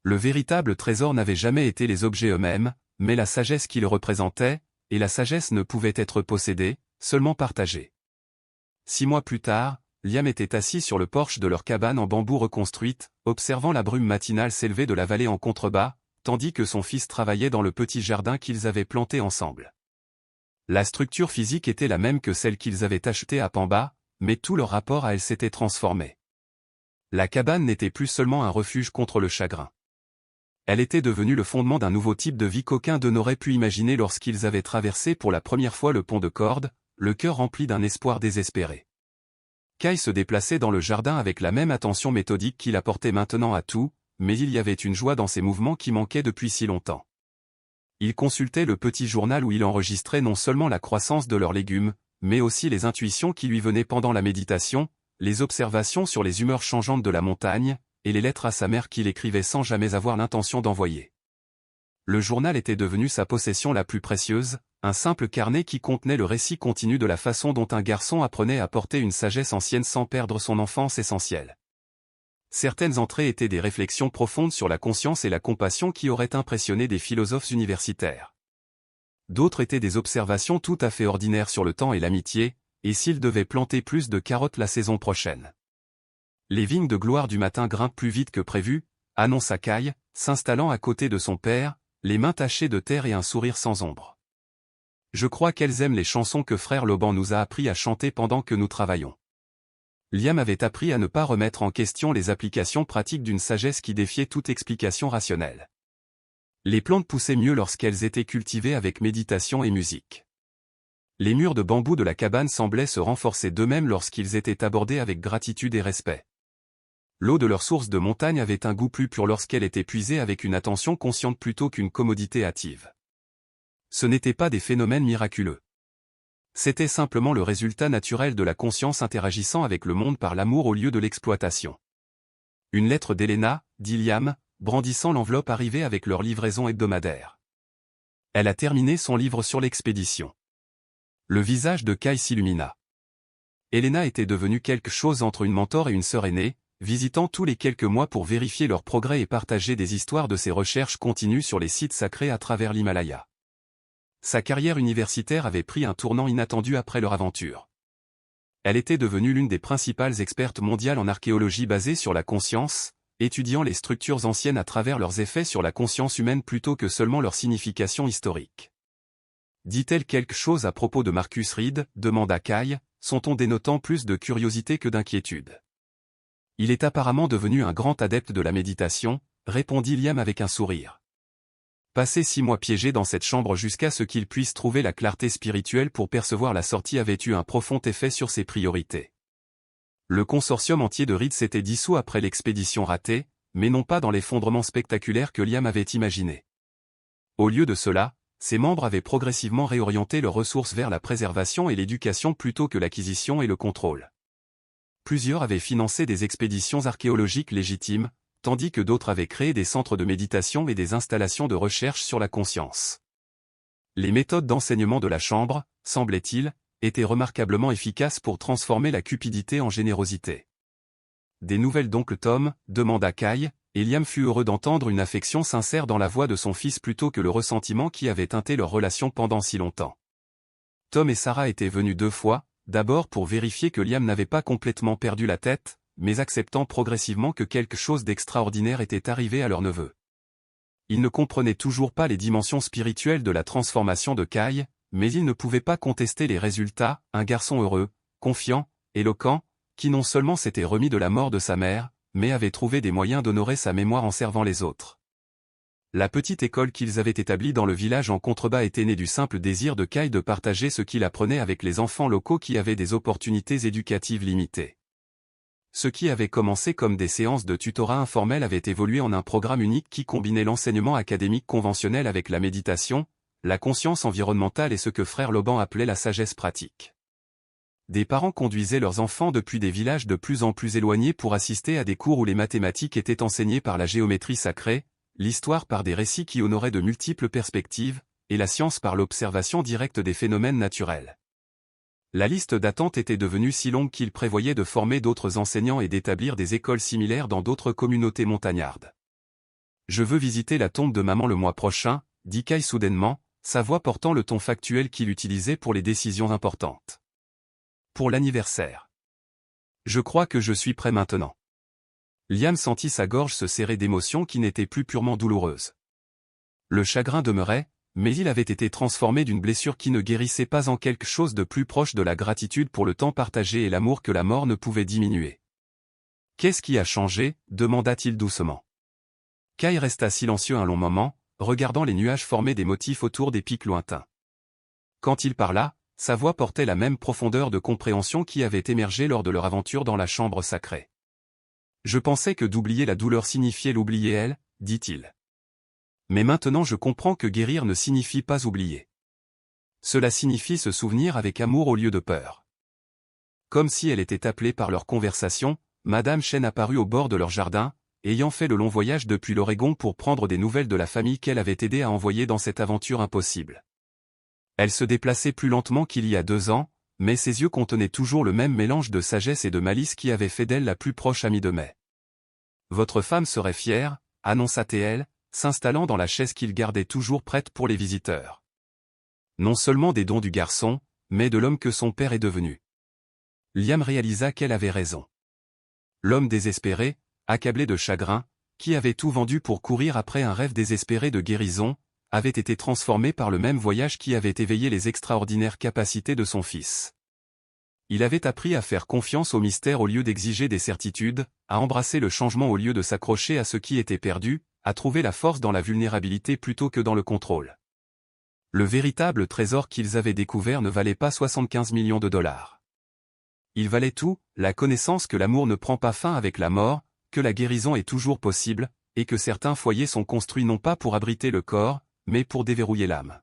Le véritable trésor n'avait jamais été les objets eux-mêmes, mais la sagesse qu'ils représentaient, et la sagesse ne pouvait être possédée, seulement partagée. 6 mois plus tard, Liam était assis sur le porche de leur cabane en bambou reconstruite, observant la brume matinale s'élever de la vallée en contrebas, tandis que son fils travaillait dans le petit jardin qu'ils avaient planté ensemble. La structure physique était la même que celle qu'ils avaient achetée à Pamba, mais tout leur rapport à elle s'était transformé. La cabane n'était plus seulement un refuge contre le chagrin. Elle était devenue le fondement d'un nouveau type de vie qu'aucun d'eux n'aurait pu imaginer lorsqu'ils avaient traversé pour la première fois le pont de corde, le cœur rempli d'un espoir désespéré. Kai se déplaçait dans le jardin avec la même attention méthodique qu'il apportait maintenant à tout, mais il y avait une joie dans ses mouvements qui manquait depuis si longtemps. Il consultait le petit journal où il enregistrait non seulement la croissance de leurs légumes, mais aussi les intuitions qui lui venaient pendant la méditation, les observations sur les humeurs changeantes de la montagne, et les lettres à sa mère qu'il écrivait sans jamais avoir l'intention d'envoyer. Le journal était devenu sa possession la plus précieuse, un simple carnet qui contenait le récit continu de la façon dont un garçon apprenait à porter une sagesse ancienne sans perdre son enfance essentielle. Certaines entrées étaient des réflexions profondes sur la conscience et la compassion qui auraient impressionné des philosophes universitaires. D'autres étaient des observations tout à fait ordinaires sur le temps et l'amitié, et s'il devait planter plus de carottes la saison prochaine. Les vignes de gloire du matin grimpent plus vite que prévu, annonça Kai, s'installant à côté de son père, les mains tachées de terre et un sourire sans ombre. Je crois qu'elles aiment les chansons que frère Laban nous a appris à chanter pendant que nous travaillons. Liam avait appris à ne pas remettre en question les applications pratiques d'une sagesse qui défiait toute explication rationnelle. Les plantes poussaient mieux lorsqu'elles étaient cultivées avec méditation et musique. Les murs de bambou de la cabane semblaient se renforcer d'eux-mêmes lorsqu'ils étaient abordés avec gratitude et respect. L'eau de leur source de montagne avait un goût plus pur lorsqu'elle était puisée avec une attention consciente plutôt qu'une commodité hâtive. Ce n'étaient pas des phénomènes miraculeux. C'était simplement le résultat naturel de la conscience interagissant avec le monde par l'amour au lieu de l'exploitation. Une lettre d'Helena, dit Liam, brandissant l'enveloppe arrivée avec leur livraison hebdomadaire. Elle a terminé son livre sur l'expédition. Le visage de Kai s'illumina. Helena était devenue quelque chose entre une mentor et une sœur aînée, visitant tous les quelques mois pour vérifier leurs progrès et partager des histoires de ses recherches continues sur les sites sacrés à travers l'Himalaya. Sa carrière universitaire avait pris un tournant inattendu après leur aventure. Elle était devenue l'une des principales expertes mondiales en archéologie basée sur la conscience, étudiant les structures anciennes à travers leurs effets sur la conscience humaine plutôt que seulement leur signification historique. Dit-elle quelque chose à propos de Marcus Reed, demanda Kai, son ton dénotant plus de curiosité que d'inquiétude. Il est apparemment devenu un grand adepte de la méditation, répondit Liam avec un sourire. Passer 6 mois piégé dans cette chambre jusqu'à ce qu'il puisse trouver la clarté spirituelle pour percevoir la sortie avait eu un profond effet sur ses priorités. Le consortium entier de Reed s'était dissous après l'expédition ratée, mais non pas dans l'effondrement spectaculaire que Liam avait imaginé. Au lieu de cela, ses membres avaient progressivement réorienté leurs ressources vers la préservation et l'éducation plutôt que l'acquisition et le contrôle. Plusieurs avaient financé des expéditions archéologiques légitimes, tandis que d'autres avaient créé des centres de méditation et des installations de recherche sur la conscience. Les méthodes d'enseignement de la chambre, semblait-il, étaient remarquablement efficaces pour transformer la cupidité en générosité. Des nouvelles d'oncle Tom, demanda Kai, et Liam fut heureux d'entendre une affection sincère dans la voix de son fils plutôt que le ressentiment qui avait teinté leur relation pendant si longtemps. Tom et Sarah étaient venus 2 fois, d'abord pour vérifier que Liam n'avait pas complètement perdu la tête, mais acceptant progressivement que quelque chose d'extraordinaire était arrivé à leur neveu. Ils ne comprenaient toujours pas les dimensions spirituelles de la transformation de Kai, mais ils ne pouvaient pas contester les résultats, un garçon heureux, confiant, éloquent, qui non seulement s'était remis de la mort de sa mère, mais avait trouvé des moyens d'honorer sa mémoire en servant les autres. La petite école qu'ils avaient établie dans le village en contrebas était née du simple désir de Kai de partager ce qu'il apprenait avec les enfants locaux qui avaient des opportunités éducatives limitées. Ce qui avait commencé comme des séances de tutorat informel avait évolué en un programme unique qui combinait l'enseignement académique conventionnel avec la méditation, la conscience environnementale et ce que frère Laban appelait la sagesse pratique. Des parents conduisaient leurs enfants depuis des villages de plus en plus éloignés pour assister à des cours où les mathématiques étaient enseignées par la géométrie sacrée, l'histoire par des récits qui honoraient de multiples perspectives, et la science par l'observation directe des phénomènes naturels. La liste d'attente était devenue si longue qu'il prévoyait de former d'autres enseignants et d'établir des écoles similaires dans d'autres communautés montagnardes. « Je veux visiter la tombe de maman le mois prochain », dit Kai soudainement, sa voix portant le ton factuel qu'il utilisait pour les décisions importantes. Pour l'anniversaire. Je crois que je suis prêt maintenant. Liam sentit sa gorge se serrer d'émotions qui n'étaient plus purement douloureuses. Le chagrin demeurait, mais il avait été transformé d'une blessure qui ne guérissait pas en quelque chose de plus proche de la gratitude pour le temps partagé et l'amour que la mort ne pouvait diminuer. « Qu'est-ce qui a changé » demanda-t-il doucement. Kai resta silencieux un long moment, regardant les nuages former des motifs autour des pics lointains. Quand il parla, sa voix portait la même profondeur de compréhension qui avait émergé lors de leur aventure dans la chambre sacrée. « Je pensais que d'oublier la douleur signifiait l'oublier elle, dit-il. Mais maintenant je comprends que guérir ne signifie pas oublier. Cela signifie se souvenir avec amour au lieu de peur. » Comme si elle était appelée par leur conversation, Madame Chen apparut au bord de leur jardin, ayant fait le long voyage depuis l'Oregon pour prendre des nouvelles de la famille qu'elle avait aidé à envoyer dans cette aventure impossible. Elle se déplaçait plus lentement qu'il y a 2 ans, mais ses yeux contenaient toujours le même mélange de sagesse et de malice qui avait fait d'elle la plus proche amie de Mai. « Votre femme serait fière », annonça-t-elle, s'installant dans la chaise qu'il gardait toujours prête pour les visiteurs. Non seulement des dons du garçon, mais de l'homme que son père est devenu. Liam réalisa qu'elle avait raison. L'homme désespéré, accablé de chagrin, qui avait tout vendu pour courir après un rêve désespéré de guérison, avait été transformé par le même voyage qui avait éveillé les extraordinaires capacités de son fils. Il avait appris à faire confiance au mystère au lieu d'exiger des certitudes, à embrasser le changement au lieu de s'accrocher à ce qui était perdu, à trouver la force dans la vulnérabilité plutôt que dans le contrôle. Le véritable trésor qu'ils avaient découvert ne valait pas 75 millions de dollars. Il valait tout, la connaissance que l'amour ne prend pas fin avec la mort, que la guérison est toujours possible, et que certains foyers sont construits non pas pour abriter le corps, mais pour déverrouiller l'âme.